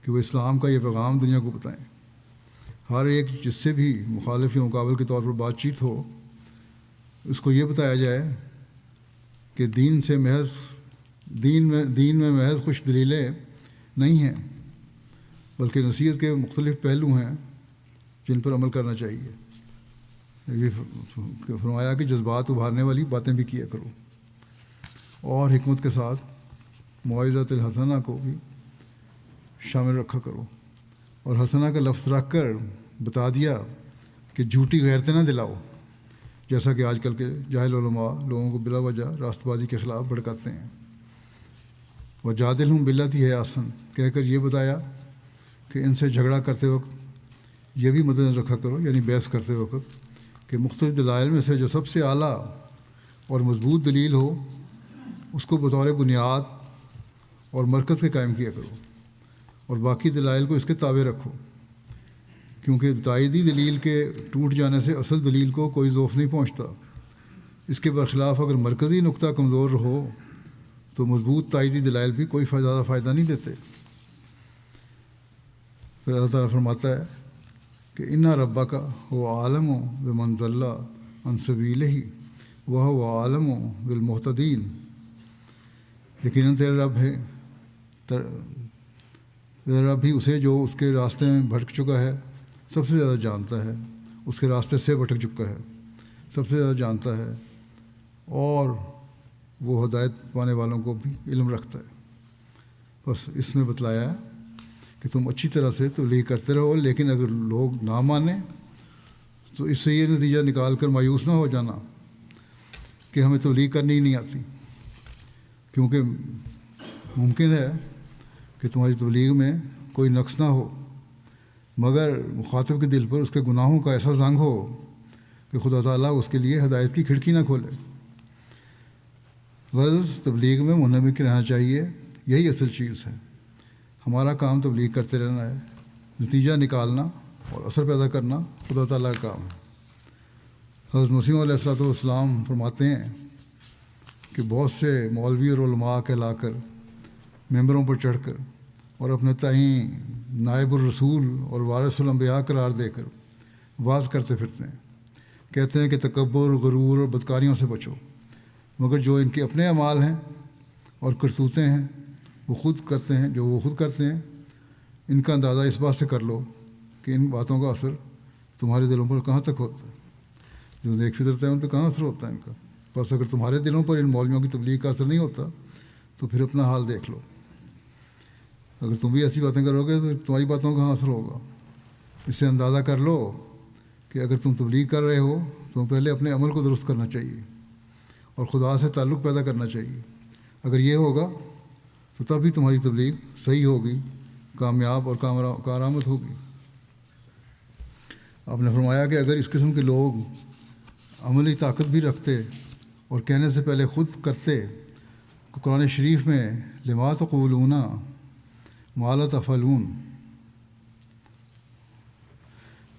کہ وہ اسلام کا یہ پیغام دنیا کو بتائیں۔ ہر ایک جس سے بھی مخالف یا مقابل کے طور پر بات چیت ہو، اس کو یہ بتایا جائے کہ دین میں محض خوش دلیلیں نہیں ہیں، بلکہ نصیحت کے مختلف پہلو ہیں جن پر عمل کرنا چاہیے۔ یہ فرمایا کہ جذبات ابھارنے والی باتیں بھی کیا کرو، اور حکمت کے ساتھ موعظۃ الحسنہ کو بھی شامل رکھا کرو۔ اور حسنہ کا لفظ رکھ کر بتا دیا کہ جھوٹی غیرتیں نہ دلاؤ، جیسا کہ آج کل کے جاہل علماء لوگوں کو بلا وجہ راست بازی کے خلاف بھڑکاتے ہیں۔ وجادلہم باللتی ہی احسن کہہ کر یہ بتایا کہ ان سے جھگڑا کرتے وقت یہ بھی مد نظر رکھا کرو، یعنی بحث کرتے وقت، کہ مختلف دلائل میں سے جو سب سے اعلیٰ اور مضبوط دلیل ہو اس کو بطور بنیاد اور مرکز کے قائم کیا کرو، اور باقی دلائل کو اس کے تابع رکھو، کیونکہ تائیدی دلیل کے ٹوٹ جانے سے اصل دلیل کو کوئی ذوف نہیں پہنچتا۔ اس کے برخلاف اگر مرکزی نقطہ کمزور ہو تو مضبوط تائیدی دلائل بھی کوئی زیادہ فائدہ نہیں دیتے۔ پھر اللہ تعالیٰ فرماتا ہے کہ اِنَّ رَبَّکَ هُوَ أَعْلَمُ بِمَنْ ضَلَّ عَنْ سَبِیلِهِ وَهُوَ أَعْلَمُ بِالْمُهْتَدِينَ، یقیناً تیرا رب بھی اسے جو اس کے راستے میں بھٹک چکا ہے سب سے زیادہ جانتا ہے، اس کے راستے سے بھٹک چکا ہے سب سے زیادہ جانتا ہے، اور وہ ہدایت پانے والوں کو بھی علم رکھتا ہے۔ بس اس میں بتلایا کہ تم اچھی طرح سے تبلیغ کرتے رہو، لیکن اگر لوگ نہ مانیں تو اس سے یہ نتیجہ نکال کر مایوس نہ ہو جانا کہ ہمیں تبلیغ کرنی ہی نہیں آتی، کیونکہ ممکن ہے کہ تمہاری تبلیغ میں کوئی نقص نہ ہو، مگر مخاطب کے دل پر اس کے گناہوں کا ایسا زنگ ہو کہ خدا تعالیٰ اس کے لیے ہدایت کی کھڑکی نہ کھولے۔ غرض تبلیغ میں منہمک رہنا چاہیے، یہی اصل چیز ہے۔ ہمارا کام تبلیغ کرتے رہنا ہے، نتیجہ نکالنا اور اثر پیدا کرنا خدا تعالیٰ کا کام ہے۔ حضرت مسیح علیہ الصلوۃ والسلام فرماتے ہیں کہ بہت سے مولوی اور علماء کہلا کر ممبروں پر چڑھ کر اور اپنے تئیں نائب الرسول اور وارث الانبیاء قرار دے کر واز کرتے پھرتے ہیں، کہتے ہیں کہ تکبر، غرور اور بدکاریوں سے بچو، مگر جو ان کے اپنے اعمال ہیں اور کرتوتیں ہیں وہ خود کرتے ہیں، ان کا اندازہ اس بات سے کر لو کہ ان باتوں کا اثر تمہارے دلوں پر کہاں تک ہوتا ہے۔ جو نیک فطرت ہے ان پہ کہاں اثر ہوتا ہے ان کا۔ بس اگر تمہارے دلوں پر ان مولویوں کی تبلیغ کا اثر نہیں ہوتا تو پھر اپنا حال دیکھ لو۔ اگر تم بھی ایسی باتیں کرو گے تو تمہاری باتوں کا کہاں اثر ہوگا۔ اس سے اندازہ کر لو کہ اگر تم تبلیغ کر رہے ہو تو پہلے اپنے عمل کو درست کرنا چاہیے اور خدا سے تعلق پیدا کرنا چاہیے۔ اگر یہ ہوگا تو تب ہی تمہاری تبلیغ صحیح ہوگی، کامیاب اور کارآمد ہوگی۔ آپ نے فرمایا کہ اگر اس قسم کے لوگ عملی طاقت بھی رکھتے اور کہنے سے پہلے خود کرتے تو قرآن شریف میں لما تقولون ما لا تفعلون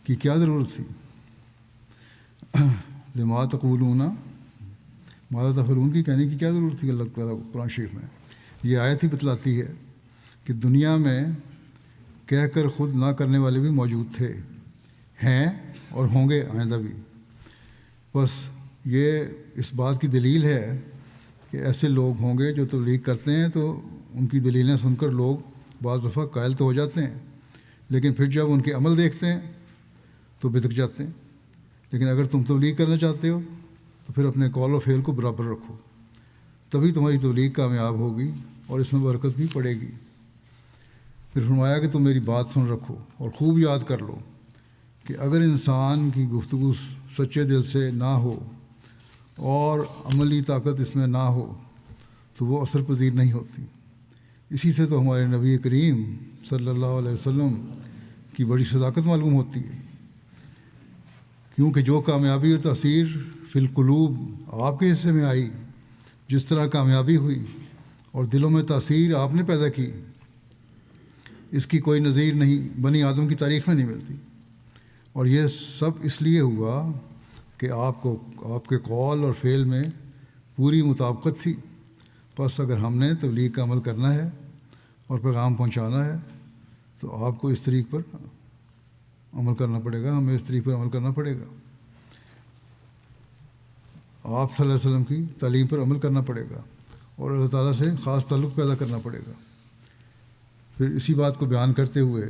کی کیا ضرورت تھی؟ لما تقولون ما لا تفعلون کی کہنے کی کیا ضرورت تھی اللہ تعالیٰ قرآن شریف میں؟ یہ آیت ہی بتلاتی ہے کہ دنیا میں کہہ کر خود نہ کرنے والے بھی موجود تھے، ہیں اور ہوں گے آئندہ بھی۔ بس یہ اس بات کی دلیل ہے کہ ایسے لوگ ہوں گے جو تبلیغ کرتے ہیں تو ان کی دلیلیں سن کر لوگ بعض دفعہ قائل تو ہو جاتے ہیں، لیکن پھر جب ان کے عمل دیکھتے ہیں تو بھٹک جاتے ہیں۔ لیکن اگر تم تبلیغ کرنا چاہتے ہو تو پھر اپنے قول و فعل کو برابر رکھو، تبھی تمہاری تبلیغ کامیاب ہوگی اور اس میں برکت بھی پڑے گی۔ پھر فرمایا کہ تم میری بات سن رکھو اور خوب یاد کر لو کہ اگر انسان کی گفتگو سچے دل سے نہ ہو اور عملی طاقت اس میں نہ ہو تو وہ اثر پذیر نہیں ہوتی۔ اسی سے تو ہمارے نبی کریم صلی اللہ علیہ وسلم کی بڑی صداقت معلوم ہوتی ہے، کیونکہ جو کامیابی اور تاثیر فی القلوب آپ کے حصے میں آئی، جس طرح کامیابی ہوئی اور دلوں میں تاثیر آپ نے پیدا کی، اس کی کوئی نظیر نہیں بنی آدم کی تاریخ میں نہیں ملتی۔ اور یہ سب اس لیے ہوا کہ آپ کے قول اور فعل میں پوری مطابقت تھی۔ بس اگر ہم نے تبلیغ کا عمل کرنا ہے اور پیغام پہنچانا ہے تو آپ کو اس طریق پر عمل کرنا پڑے گا، ہمیں اس طریق پر عمل کرنا پڑے گا، آپ صلی اللہ علیہ وسلم کی تعلیم پر عمل کرنا پڑے گا اور اللہ تعالیٰ سے خاص تعلق پیدا کرنا پڑے گا۔ پھر اسی بات کو بیان کرتے ہوئے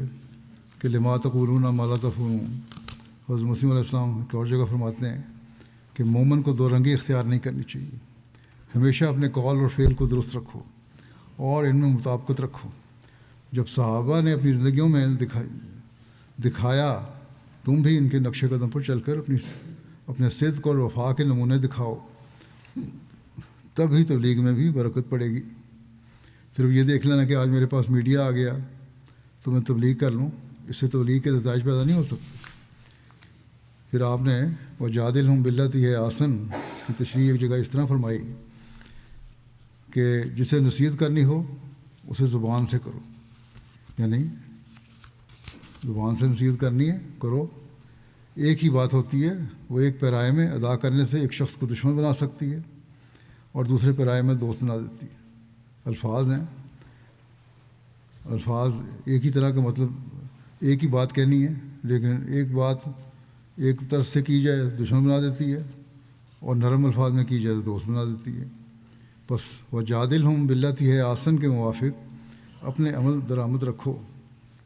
کہ لما تقولون ما لا تفعلون، حضرت مسیم علیہ السلام ایک اور جگہ فرماتے ہیں کہ مومن کو دو رنگی اختیار نہیں کرنی چاہیے، ہمیشہ اپنے قول اور فعل کو درست رکھو اور ان میں مطابقت رکھو۔ جب صحابہ نے اپنی زندگیوں میں دکھایا، تم بھی ان کے نقش قدم پر چل کر اپنے صدق اور وفا کے نمونے دکھاؤ، تب ہی تبلیغ میں بھی برکت پڑے گی۔ صرف یہ دیکھ لینا کہ آج میرے پاس میڈیا آ گیا تو میں تبلیغ کر لوں، اس سے تبلیغ کے نتائج پیدا نہیں ہو سکتے۔ پھر آپ نے وجادلہم باللتی ہی احسن کی تشریح ایک جگہ اس طرح فرمائی کہ جسے نصیحت کرنی ہو اسے زبان سے کرو، یعنی زبان سے نصیحت کرنی ہے کرو۔ ایک ہی بات ہوتی ہے، وہ ایک پیرائے میں ادا کرنے سے ایک شخص کو دشمن بنا سکتی ہے اور دوسرے پیرائے میں دوست بنا دیتی ہے۔ الفاظ ہیں، الفاظ ایک ہی طرح کا مطلب، ایک ہی بات کہنی ہے، لیکن ایک بات ایک طرف سے کی جائے دشمن بنا دیتی ہے اور نرم الفاظ میں کی جائے تو دوست بنا دیتی ہے۔ بس وجادلہم باللتی ہی احسن کے موافق اپنے عمل درآمد رکھو۔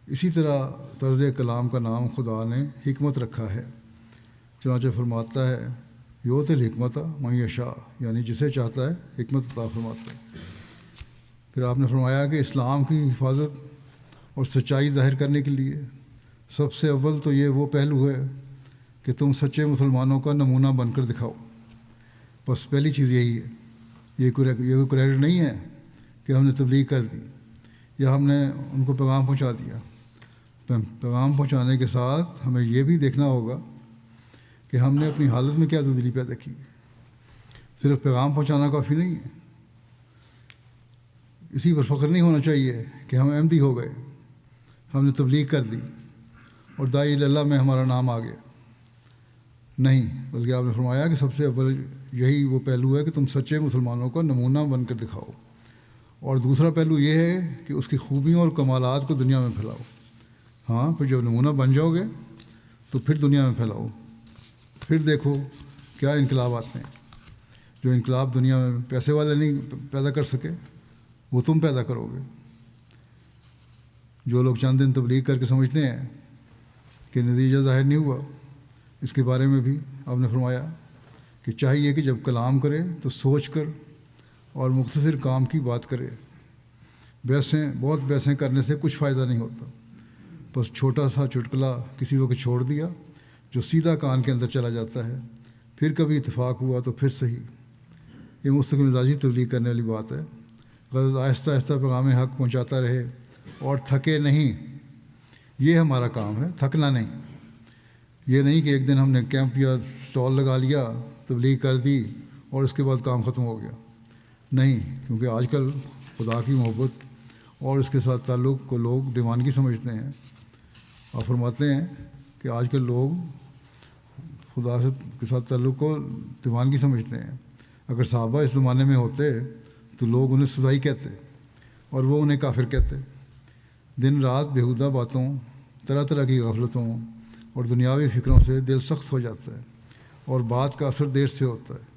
اسی طرح طرز کلام کا نام خدا نے حکمت رکھا ہے، چنانچہ فرماتا ہے یوت الحکمت من یشاء، یعنی جسے چاہتا ہے حکمت عطا فرماتا ہے۔ پھر آپ نے فرمایا کہ اسلام کی حفاظت اور سچائی ظاہر کرنے کے لیے سب سے اول تو یہ وہ پہلو ہے کہ تم سچے مسلمانوں کا نمونہ بن کر دکھاؤ۔ بس پہلی چیز یہی ہے، یہ کوئی کریڈٹ نہیں ہے کہ ہم نے تبلیغ کر دی یا ہم نے ان کو پیغام پہنچا دیا۔ پیغام پہنچانے کے ساتھ ہمیں یہ بھی دیکھنا ہوگا کہ ہم نے اپنی حالت میں کیا تبدیلی پیدا کی۔ صرف پیغام پہنچانا کافی نہیں ہے، اسی پر فخر نہیں ہونا چاہیے کہ ہم احمدی ہو گئے، ہم نے تبلیغ کر دی اور داعی اللہ میں ہمارا نام آ گیا، نہیں، بلکہ آپ نے فرمایا کہ سب سے اول یہی وہ پہلو ہے کہ تم سچے مسلمانوں کا نمونہ بن کر دکھاؤ، اور دوسرا پہلو یہ ہے کہ اس کی خوبیوں اور کمالات کو دنیا میں پھیلاؤ۔ ہاں، پھر جب نمونہ بن جاؤ گے تو پھر دنیا میں پھیلاؤ، پھر دیکھو کیا انقلابات ہیں۔ جو انقلاب دنیا میں پیسے والے نہیں پیدا کر سکے وہ تم پیدا کرو گے۔ جو لوگ چند دن تبلیغ کر کے سمجھتے ہیں کہ نتیجہ ظاہر نہیں ہوا، اس کے بارے میں بھی آپ نے فرمایا کہ چاہیے کہ جب کلام کرے تو سوچ کر اور مختصر کام کی بات کرے۔ بہت بحثیں کرنے سے کچھ فائدہ نہیں ہوتا، بس چھوٹا سا چٹکلا کسی وقت چھوڑ دیا جو سیدھا کان کے اندر چلا جاتا ہے، پھر کبھی اتفاق ہوا تو پھر صحیح۔ یہ مستقل مزاجی تبلیغ کرنے والی بات ہے۔ غرض آہستہ آہستہ پیغام حق پہنچاتا رہے اور تھکے نہیں، یہ ہمارا کام ہے، تھکنا نہیں۔ یہ نہیں کہ ایک دن ہم نے کیمپ یا اسٹال لگا لیا، تبلیغ کر دی اور اس کے بعد کام ختم ہو گیا، نہیں، کیونکہ آج کل خدا کی محبت اور اس کے ساتھ تعلق کو لوگ دیوانگی سمجھتے ہیں۔ آپ فرماتے ہیں کہ آج کل لوگ خدا کے ساتھ تعلق کو دیوانگی سمجھتے ہیں۔ اگر صحابہ اس زمانے میں ہوتے تو لوگ انہیں سدائی کہتے اور وہ انہیں کافر کہتے۔ دن رات بیہودہ باتوں، طرح طرح کی غفلتوں اور دنیاوی فکروں سے دل سخت ہو جاتا ہے اور بات کا اثر دیر سے ہوتا ہے۔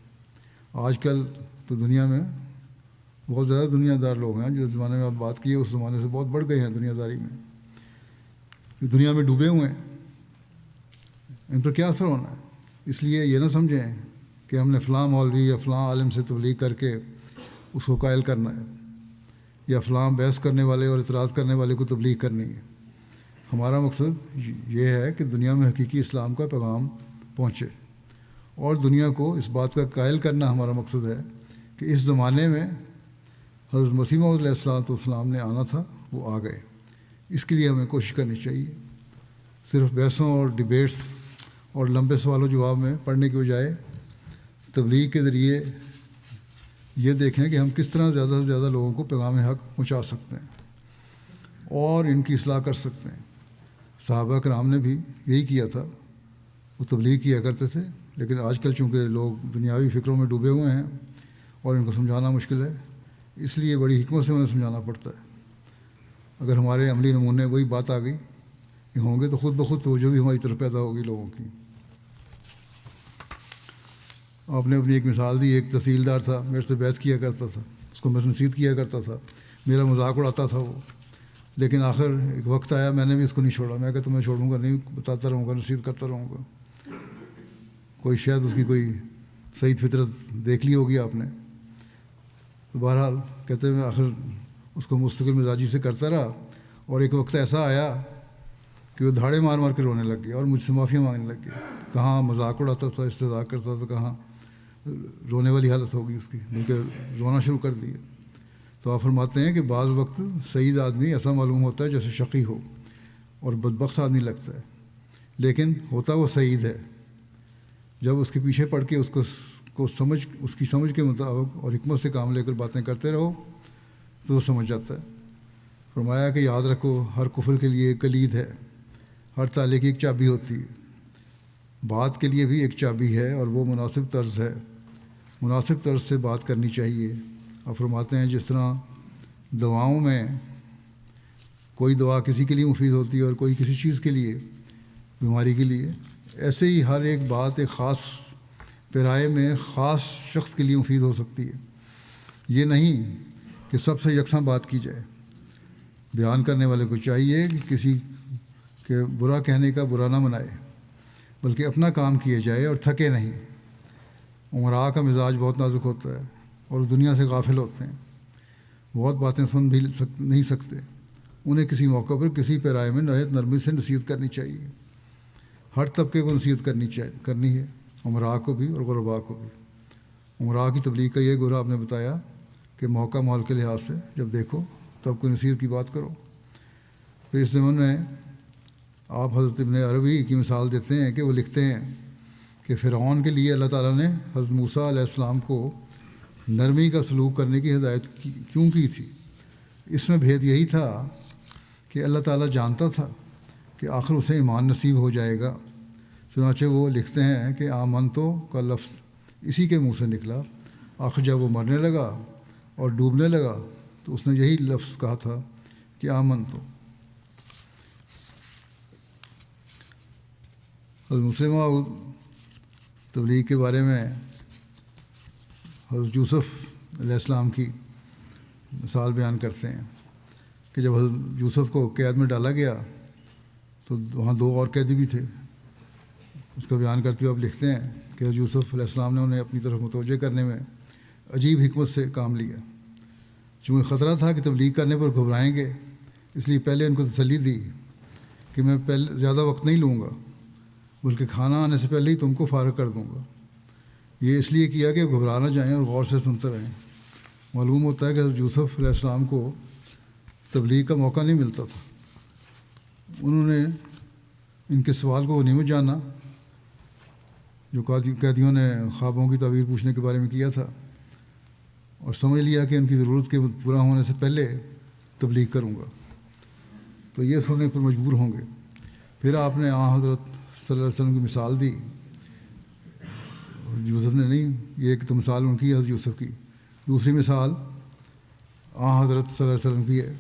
آج کل تو دنیا میں بہت زیادہ دنیا دار لوگ ہیں، جو زمانے میں آپ بات کی ہے اس زمانے سے بہت بڑھ گئے ہیں دنیا داری میں، جو دنیا میں ڈوبے ہوئے ہیں۔ ان پر کیا اثر ہونا ہے؟ اس لیے یہ نہ سمجھیں کہ ہم نے فلاں مولوی یا فلاں عالم سے تبلیغ کر کے اس کو قائل کرنا ہے، یا فلاں بحث کرنے والے اور اعتراض کرنے والے کو تبلیغ کرنی ہے۔ ہمارا مقصد یہ ہے کہ دنیا میں حقیقی اسلام کا پیغام پہنچے، اور دنیا کو اس بات کا قائل کرنا ہمارا مقصد ہے کہ اس زمانے میں حضرت مسیح موعود علیہ السلام نے آنا تھا، وہ آ گئے۔ اس کے لیے ہمیں کوشش کرنی چاہیے۔ صرف بحثوں اور ڈیبیٹس اور لمبے سوال و جواب میں پڑھنے کے بجائے تبلیغ کے ذریعے یہ دیکھیں کہ ہم کس طرح زیادہ سے زیادہ لوگوں کو پیغام حق پہنچا سکتے ہیں اور ان کی اصلاح کر سکتے ہیں۔ صحابہ کرام نے بھی یہی کیا تھا، وہ تبلیغ کیا کرتے تھے، لیکن آج کل چونکہ لوگ دنیاوی فکروں میں ڈوبے ہوئے ہیں اور ان کو سمجھانا مشکل ہے، اس لیے بڑی حکمت سے انہیں سمجھانا پڑتا ہے۔ اگر ہمارے عملی نمونے وہی بات آ گئی ہوں گے تو خود بخود توجہ بھی ہماری طرف پیدا ہوگی لوگوں کی۔ آپ نے اپنی ایک مثال دی، ایک تحصیلدار تھا، میرے سے بحث کیا کرتا تھا، اس کو میں نصیحت کیا کرتا تھا، میرا مذاق اڑاتا تھا وہ، لیکن آخر ایک وقت آیا میں نے بھی اس کو نہیں چھوڑا۔ میں کہا تمہیں چھوڑوں گا نہیں، بتاتا رہوں گا، نصیحت کرتا رہوں گا۔ کوئی شاید اس کی کوئی صحیح فطرت دیکھ لی ہوگی آپ نے۔ تو بہرحال کہتے ہیں میں آخر اس کو مستقل مزاجی سے کرتا رہا، اور ایک وقت ایسا آیا کہ وہ دھاڑے مار مار کے رونے لگ گیا اور مجھ سے معافی مانگنے لگ گیا۔ کہاں مذاق اڑاتا تھا، استہزاء کرتا تھا، کہاں رونے والی حالت ہو گئی اس کی، بلکہ رونا شروع کر دیا۔ تو آپ فرماتے ہیں کہ بعض وقت سعید آدمی ایسا معلوم ہوتا ہے جیسے شقی ہو، اور بدبخت آدمی لگتا ہے، لیکن ہوتا وہ سعید ہے۔ جب اس کے پیچھے پڑھ کے اس کی سمجھ کے مطابق اور حکمت سے کام لے کر باتیں کرتے رہو تو وہ سمجھ جاتا ہے۔ فرمایا کہ یاد رکھو ہر قفل کے لیے ایک کلید ہے، ہر تالے کی ایک چابی ہوتی ہے۔ بات کے لیے بھی ایک چابی ہے اور وہ مناسب طرز ہے، مناسب طرز سے بات کرنی چاہیے۔ آپ فرماتے ہیں جس طرح دواؤں میں کوئی دوا کسی کے لیے مفید ہوتی ہے اور کوئی کسی چیز کے لیے، بیماری کے لیے، ایسے ہی ہر ایک بات ایک خاص پیرائے میں خاص شخص کے لیے مفید ہو سکتی ہے۔ یہ نہیں کہ سب سے یکساں بات کی جائے۔ بیان کرنے والے کو چاہیے کہ کسی کے برا کہنے کا برا نہ منائے، بلکہ اپنا کام کیا جائے اور تھکے نہیں۔ عمراء کا مزاج بہت نازک ہوتا ہے اور دنیا سے غافل ہوتے ہیں، بہت باتیں سن بھی نہیں سکتے۔ انہیں کسی موقع پر کسی پیرائے میں نہایت نرمی سے نصیحت کرنی چاہیے۔ ہر طبقے کو نصیحت کرنی ہے، عمراء کو بھی اور غرباء کو بھی۔ عمراء کی تبلیغ کا یہ گورا آپ نے بتایا کہ موقع ماحول کے لحاظ سے جب دیکھو تب کوئی نصیحت کی بات کرو۔ پھر اس ضمن میں آپ حضرت ابن عربی کی مثال دیتے ہیں کہ وہ لکھتے ہیں کہ فرعون کے لیے اللہ تعالیٰ نے حضرت موسیٰ علیہ السلام کو نرمی کا سلوک کرنے کی ہدایت کیوں کی تھی؟ اس میں بھید یہی تھا کہ اللہ تعالیٰ جانتا تھا کہ آخر اسے ایمان نصیب ہو جائے گا۔ چنانچہ وہ لکھتے ہیں کہ آمنتو کا لفظ اسی کے منہ سے نکلا۔ آخر جب وہ مرنے لگا اور ڈوبنے لگا تو اس نے یہی لفظ کہا تھا کہ آمنتو۔ حضرت مسلم موعود تبلیغ کے بارے میں حضرت یوسف علیہ السلام کی مثال بیان کرتے ہیں کہ جب حضرت یوسف کو قید میں ڈالا گیا تو وہاں 2 اور قیدی بھی تھے۔ اس کا بیان کرتے ہوئے آپ لکھتے ہیں کہ حضرت یوسف علیہ السلام نے انہیں اپنی طرف متوجہ کرنے میں عجیب حکمت سے کام لیا۔ چونکہ خطرہ تھا کہ تبلیغ کرنے پر گھبرائیں گے، اس لیے پہلے ان کو تسلی دی کہ میں زیادہ وقت نہیں لوں گا، بلکہ کھانا آنے سے پہلے ہی تم کو فارغ کر دوں گا۔ یہ اس لیے کیا کہ گھبرا نہ جائیں اور غور سے سنتے رہیں۔ معلوم ہوتا ہے کہ حضرت یوسف علیہ السلام کو تبلیغ کا موقع نہیں ملتا تھا۔ انہوں نے ان کے سوال کو غنیمت جانا جو قیدیوں نے خوابوں کی تعبیر پوچھنے کے بارے میں کیا تھا، اور سمجھ لیا کہ ان کی ضرورت کے پورا ہونے سے پہلے تبلیغ کروں گا، تو یہ سننے پر مجبور ہوں گے۔ پھر آپ نے حضرت صلی اللہ علیہ وسلم کی مثال دی۔ یوسف نے نہیں، یہ ایک تو مثال ان کی حضرت یوسف کی، دوسری مثال حضرت صلی اللہ علیہ وسلم کی ہے۔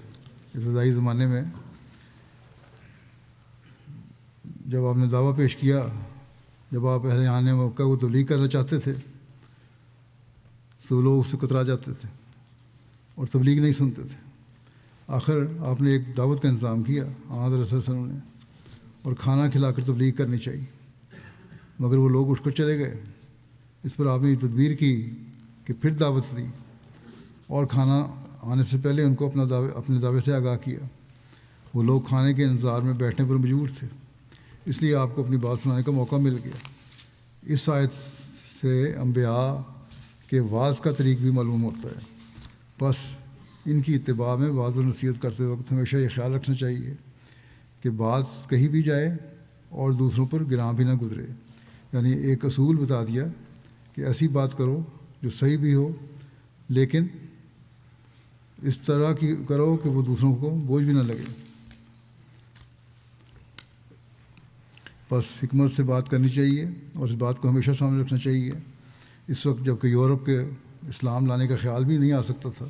ابتدائی زمانے میں جب آپ نے دعویٰ پیش کیا، جب آپ اہل آنے مکہ کو تبلیغ کرنا چاہتے تھے تو لوگ اس سے کترا جاتے تھے اور تبلیغ نہیں سنتے تھے. آخر آپ نے ایک دعوت کا انتظام کیا حضرت صلی اللہ علیہ وسلم نے، اور کھانا کھلا کر تبلیغ کرنی چاہیے، مگر وہ لوگ اٹھ کر چلے گئے. اس پر آپ نے یہ تدبیر کی کہ پھر دعوت دی اور کھانا آنے سے پہلے ان کو اپنے دعوے سے آگاہ کیا. وہ لوگ کھانے کے انتظار میں بیٹھنے پر مجبور تھے، اس لیے آپ کو اپنی بات سنانے کا موقع مل گیا. اس آیت سے انبیاء کے وعظ کا طریق بھی معلوم ہوتا ہے. بس ان کی اتباع میں وعظ و نصیحت کرتے وقت ہمیشہ یہ خیال رکھنا چاہیے کہ بات کہی بھی جائے اور دوسروں پر گراں بھی نہ گزرے. یعنی ایک اصول بتا دیا کہ ایسی بات کرو جو صحیح بھی ہو، لیکن اس طرح کی کرو کہ وہ دوسروں کو بوجھ بھی نہ لگے. بس حکمت سے بات کرنی چاہیے اور اس بات کو ہمیشہ سامنے رکھنا چاہیے. اس وقت جب کہ یورپ کے اسلام لانے کا خیال بھی نہیں آ سکتا تھا،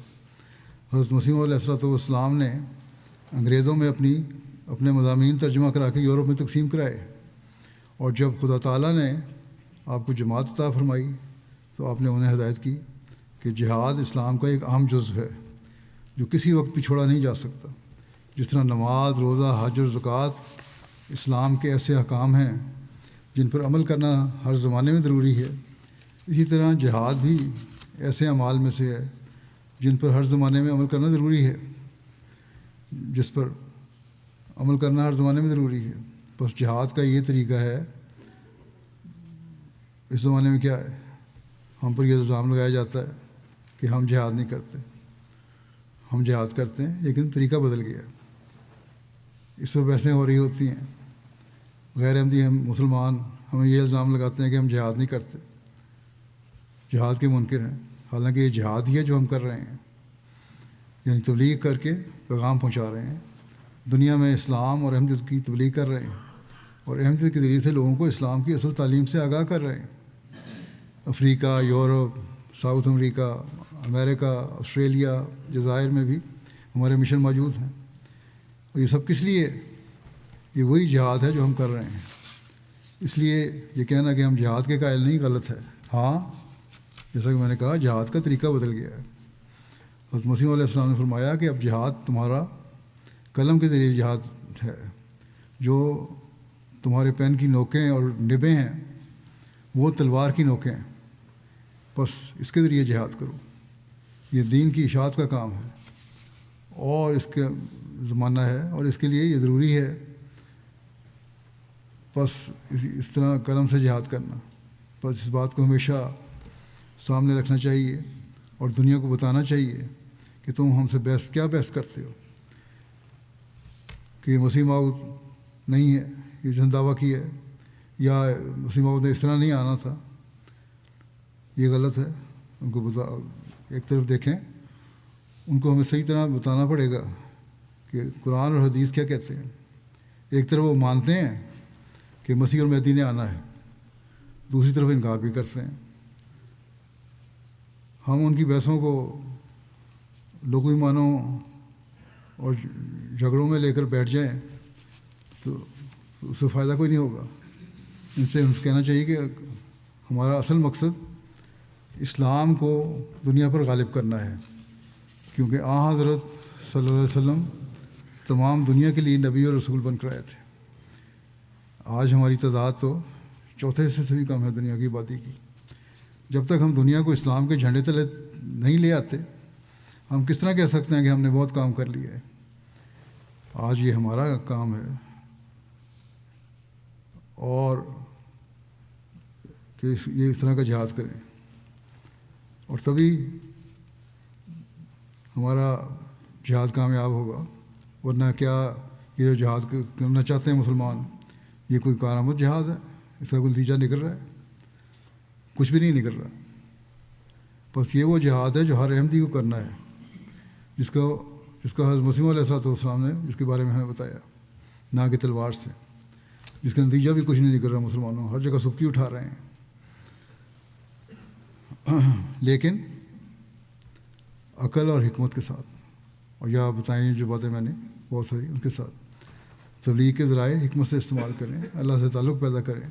حضرت مسیح علیہ السلام نے انگریزوں میں اپنے مضامین ترجمہ کرا کے یورپ میں تقسیم کرائے. اور جب خدا تعالیٰ نے آپ کو جماعت عطا فرمائی تو آپ نے انہیں ہدایت کی کہ جہاد اسلام کا ایک اہم جزو ہے جو کسی وقت بھی چھوڑا نہیں جا سکتا. جس طرح نماز، روزہ، حج اور زکوٰۃ اسلام کے ایسے احکام ہیں جن پر عمل کرنا ہر زمانے میں ضروری ہے، اسی طرح جہاد بھی ایسے اعمال میں سے ہے جن پر ہر زمانے میں عمل کرنا ضروری ہے، جس پر عمل کرنا ہر زمانے میں ضروری ہے. بس جہاد کا یہ طریقہ ہے. اس زمانے میں کیا ہے، ہم پر یہ الزام لگایا جاتا ہے کہ ہم جہاد نہیں کرتے. ہم جہاد کرتے ہیں لیکن طریقہ بدل گیا. اس پر بحثیں ہو رہی ہوتی ہیں. غیر احمدی ہم مسلمان ہمیں یہ الزام لگاتے ہیں کہ ہم جہاد نہیں کرتے، جہاد کے منکر ہیں، حالانکہ یہ جہاد ہی ہے جو ہم کر رہے ہیں. یعنی تبلیغ کر کے پیغام پہنچا رہے ہیں، دنیا میں اسلام اور احمدیت کی تبلیغ کر رہے ہیں، اور احمدیت کے ذریعے سے لوگوں کو اسلام کی اصل تعلیم سے آگاہ کر رہے ہیں. افریقہ، یورپ، ساؤتھ امریکہ، امریکہ، آسٹریلیا، جزائر میں بھی ہمارے مشن موجود ہیں. اور یہ سب کس لیے؟ یہ وہی جہاد ہے جو ہم کر رہے ہیں. اس لیے یہ کہنا کہ ہم جہاد کے قائل نہیں غلط ہے. ہاں، جیسا کہ میں نے کہا جہاد کا طریقہ بدل گیا ہے. حضرت مسیح علیہ السلام نے فرمایا کہ اب جہاد تمہارا قلم کے ذریعے جہاد ہے. جو تمہارے پین کی نوکیں اور نبیں ہیں وہ تلوار کی نوکیں ہیں. بس اس کے ذریعے جہاد کرو. یہ دین کی اشاعت کا کام ہے اور اس کا زمانہ ہے اور اس کے لیے یہ ضروری ہے. بس اس طرح قلم سے جہاد کرنا. بس اس بات کو ہمیشہ سامنے رکھنا چاہیے اور دنیا کو بتانا چاہیے کہ تم ہم سے کیا بحث کرتے ہو، کہ مسیح موعود نہیں ہے، یہ جن دعویٰ کی ہے، یا مسیح موعود نے اس طرح نہیں آنا تھا. یہ غلط ہے. ان کو ایک طرف دیکھیں، ان کو ہمیں صحیح طرح بتانا پڑے گا کہ قرآن اور حدیث کیا کہتے ہیں. ایک طرف وہ مانتے ہیں کہ مسیح اور مہدی نے آنا ہے، دوسری طرف انکار بھی کرتے ہیں. ہم ان کی بحثوں کو لغوی معنوں اور جھگڑوں میں لے کر بیٹھ جائیں تو اس سے فائدہ کوئی نہیں ہوگا. ان سے کہنا چاہیے کہ ہمارا اصل مقصد اسلام کو دنیا پر غالب کرنا ہے، کیونکہ حضرت صلی اللہ علیہ وسلم تمام دنیا کے لیے نبی اور رسول بن کر آئے تھے. آج ہماری تعداد تو چوتھے حصے سے بھی کم ہے دنیا کی آبادی کی. جب تک ہم دنیا کو اسلام کے جھنڈے تلے نہیں لے آتے، ہم کس طرح کہہ سکتے ہیں کہ ہم نے بہت کام کر لیا ہے. آج یہ ہمارا کام ہے اور کہ یہ اس طرح کا جہاد کریں، اور تبھی ہمارا جہاد کامیاب ہوگا. ورنہ کیا یہ جو جہاد کرنا چاہتے ہیں مسلمان، یہ کوئی کارآمد جہاد ہے؟ اس کا کوئی نتیجہ نکل رہا ہے؟ کچھ بھی نہیں نکل رہا. بس یہ وہ جہاد ہے جو ہر احمدی کو کرنا ہے، جس کا حضرت مسیح علیہ السلام نے جس کے بارے میں ہمیں بتایا، نہ کہ تلوار سے، جس کا نتیجہ بھی کچھ نہیں نکل رہا. مسلمانوں ہر جگہ سبکی اٹھا رہے ہیں، لیکن عقل اور حکمت کے ساتھ. اور یا بتائیں جو باتیں میں نے بہت ساری ان کے ساتھ. تبلیغ کے ذرائع حکمت سے استعمال کریں، اللہ سے تعلق پیدا کریں۔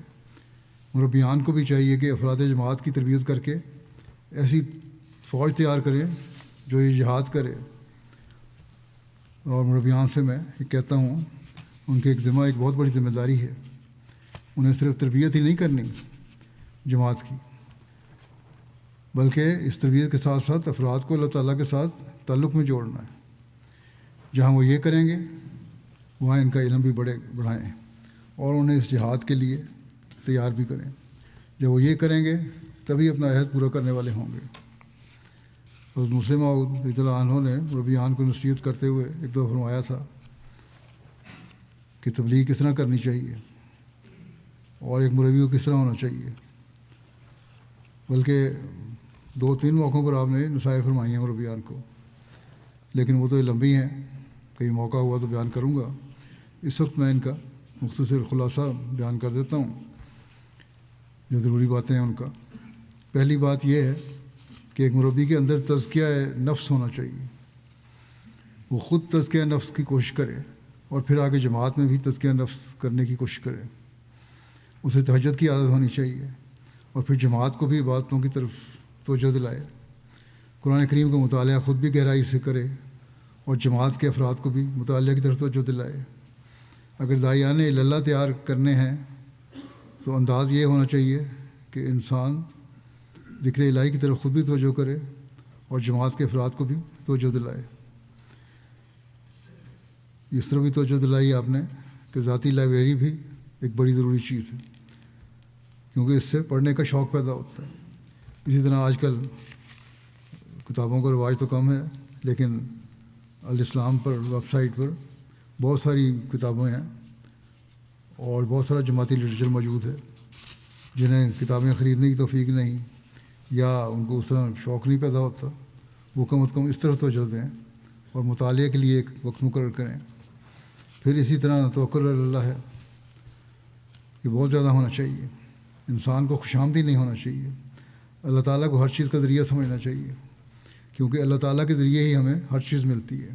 مربیان کو بھی چاہیے کہ افراد جماعت کی تربیت کر کے ایسی فوج تیار کریں جو یہ جہاد کرے۔ اور مربیان سے میں یہ کہتا ہوں، ان کے ایک بہت بڑی ذمہ داری ہے۔ انہیں صرف تربیت ہی نہیں کرنی جماعت کی، بلکہ اس تربیت کے ساتھ ساتھ افراد کو اللہ تعالیٰ کے ساتھ تعلق میں جوڑنا ہے۔ جہاں وہ یہ کریں گے وہاں ان کا علم بھی بڑھائیں اور انہیں اس جہاد کے لیے تیار بھی کریں۔ جب وہ یہ کریں گے تبھی اپنا عہد پورا کرنے والے ہوں گے۔ حضرت مسلم موعود رضی اللہ عنہ نے مربیان کو نصیحت کرتے ہوئے ایک دفعہ فرمایا تھا کہ تبلیغ کس طرح کرنی چاہیے اور ایک مربی کو کس طرح ہونا چاہیے، بلکہ 2-3 موقعوں پر آپ نے نصائح فرمائی ہیں مربیان کو، لیکن وہ تو لمبی ہیں، کہیں موقع ہوا تو بیان کروں گا۔ اس وقت میں ان کا مختصر خلاصہ بیان کر دیتا ہوں جو ضروری باتیں ہیں ان کا۔ پہلی بات یہ ہے کہ ایک مربی کے اندر تزکیہ نفس ہونا چاہیے، وہ خود تزکیہ نفس کی کوشش کرے اور پھر آگے جماعت میں بھی تزکیہ نفس کرنے کی کوشش کرے۔ اسے تہجد کی عادت ہونی چاہیے اور پھر جماعت کو بھی عبادتوں کی طرف توجہ دلائے۔ قرآن کریم کا مطالعہ خود بھی گہرائی سے کرے اور جماعت کے افراد کو بھی مطالعہ کی طرف توجہ دلائے۔ اگر داعیان اللہ تیار کرنے ہیں تو انداز یہ ہونا چاہیے کہ انسان ذکر الہی کی طرف خود بھی توجہ کرے اور جماعت کے افراد کو بھی توجہ دلائے۔ اس طرح بھی توجہ دلائی آپ نے کہ ذاتی لائبریری بھی ایک بڑی ضروری چیز ہے، کیونکہ اس سے پڑھنے کا شوق پیدا ہوتا ہے۔ اسی طرح آج کل کتابوں کا رواج تو کم ہے، لیکن الاسلام پر ویب سائٹ پر بہت ساری کتابیں ہیں اور بہت سارا جماعتی لٹریچر موجود ہے۔ جنہیں کتابیں خریدنے کی توفیق نہیں یا ان کو اس طرح شوق نہیں پیدا ہوتا، وہ کم از کم اس طرح توجہ دیں اور مطالعے کے لیے ایک وقت مقرر کریں۔ پھر اسی طرح توکل علی اللہ ہے کہ بہت زیادہ ہونا چاہیے۔ انسان کو خوش آمدید نہیں ہونا چاہیے، اللہ تعالیٰ کو ہر چیز کا ذریعہ سمجھنا چاہیے، کیونکہ اللہ تعالیٰ کے ذریعے ہی ہمیں ہر چیز ملتی ہے۔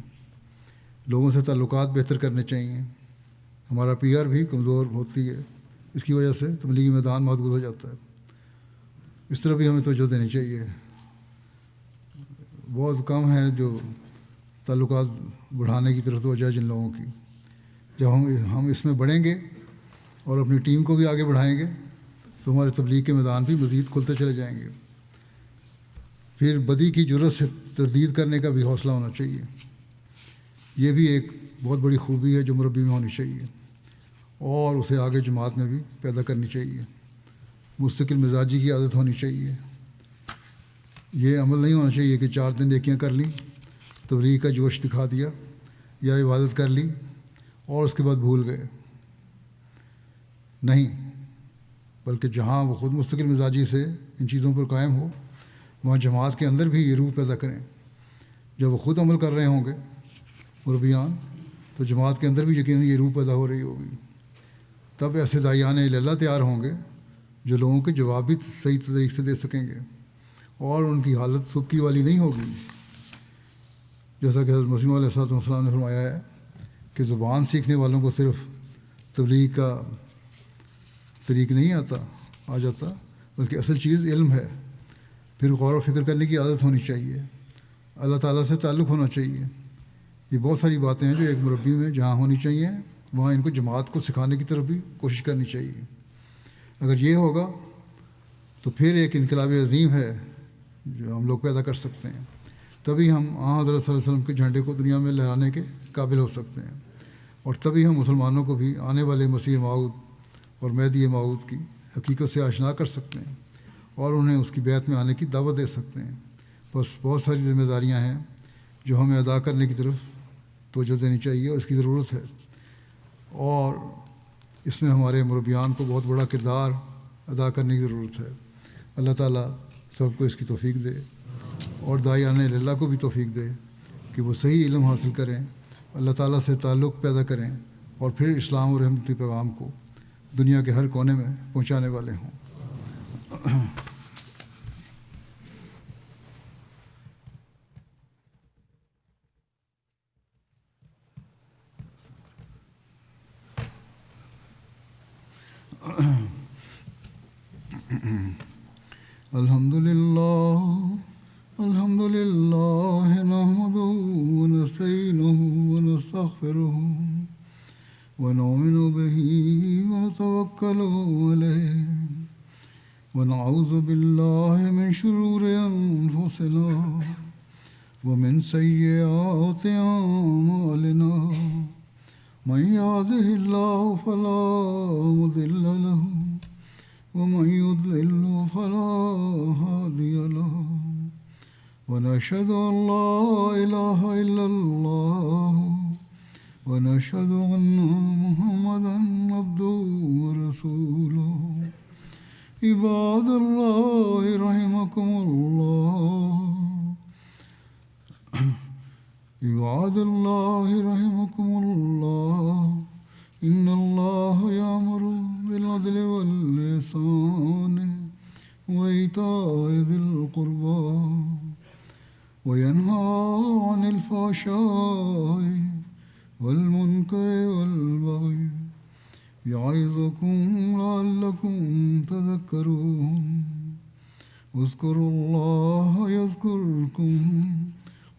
لوگوں سے تعلقات بہتر کرنے چاہیے۔ ہمارا پی آر بھی کمزور ہوتی ہے، اس کی وجہ سے تبلیغی میدان محدود ہو جاتا ہے۔ اس طرح بھی ہمیں توجہ دینی چاہیے۔ بہت کم ہیں جو تعلقات بڑھانے کی طرف توجہ جن لوگوں کی۔ جب ہم اس میں بڑھیں گے اور اپنی ٹیم کو بھی آگے بڑھائیں گے تو ہمارے تبلیغ کے میدان بھی مزید کھلتے چلے جائیں گے۔ پھر بدی کی جرأت سے تردید کرنے کا بھی حوصلہ ہونا چاہیے۔ یہ بھی ایک بہت بڑی خوبی ہے جو مربی میں ہونی چاہیے اور اسے آگے جماعت میں بھی پیدا کرنی چاہیے۔ مستقل مزاجی کی عادت ہونی چاہیے۔ یہ عمل نہیں ہونا چاہیے کہ 4 دن نیکیاں کر لیں، تبلیغ کا جوش دکھا دیا یا عبادت کر لی اور اس کے بعد بھول گئے۔ نہیں، بلکہ جہاں وہ خود مستقل مزاجی سے ان چیزوں پر قائم ہو وہاں جماعت کے اندر بھی یہ روح پیدا کریں۔ جب وہ خود عمل کر رہے ہوں گے مربیان تو جماعت کے اندر بھی یقیناً یہ روح پیدا ہو رہی ہوگی۔ تب ایسے داعیان اللہ تیار ہوں گے جو لوگوں کے جواب بھی صحیح طریقے سے دے سکیں گے اور ان کی حالت سبکی والی نہیں ہوگی۔ جیسا کہ حضرت مسیح علیہ السلام نے فرمایا ہے کہ زبان سیکھنے والوں کو صرف تبلیغ کا طریق نہیں آ جاتا، بلکہ اصل چیز علم ہے۔ پھر غور و فکر کرنے کی عادت ہونی چاہیے، اللہ تعالیٰ سے تعلق ہونا چاہیے۔ یہ بہت ساری باتیں ہیں جو ایک مربی میں جہاں ہونی چاہیے وہاں ان کو جماعت کو سکھانے کی طرف بھی کوشش کرنی چاہیے۔ اگر یہ ہوگا تو پھر ایک انقلاب عظیم ہے جو ہم لوگ پیدا کر سکتے ہیں۔ تبھی ہم حضرت صلی اللہ علیہ وسلم کے جھنڈے کو دنیا میں لہرانے کے قابل ہو سکتے ہیں، اور تبھی ہم مسلمانوں کو بھی آنے والے مسیح موعود اور مہدی موعود کی حقیقت سے آشنا کر سکتے ہیں اور انہیں اس کی بیعت میں آنے کی دعوت دے سکتے ہیں۔ بس بہت ساری ذمہ داریاں ہیں جو ہمیں ادا کرنے کی طرف توجہ دینی چاہیے اور اس کی ضرورت ہے، اور اس میں ہمارے مربیان کو بہت بڑا کردار ادا کرنے کی ضرورت ہے۔ اللہ تعالیٰ سب کو اس کی توفیق دے اور داعیان اللہ کو بھی توفیق دے کہ وہ صحیح علم حاصل کریں، اللہ تعالیٰ سے تعلق پیدا کریں اور پھر اسلام اور رحمت کے پیغام کو دنیا کے ہر کونے میں پہنچانے والے ہوں۔ الحمد لله نحمده ونستعينه ونستغفره ونؤمن به ونتوكل عليه ونعوذ بالله من شرور أنفسنا ومن سيئات أعمالنا من يهده الله فلا مضل له ومن يضلل فلا هادي له ونشهد أن لا إله إلا الله ونشهد أن محمدا عبده ورسوله عباد الله رحمكم الله عباد الله رحمكم الله إن الله يأمر بالعدل والإحسان وإيتاء ذي القربى وينهى عن الفحشاء والمنكر والبغي يعظكم لعلكم تذكرون اذكروا الله يذكركم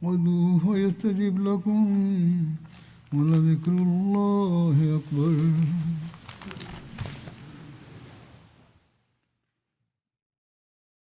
وادعوه يستجب لكم ولذكر الله أكبر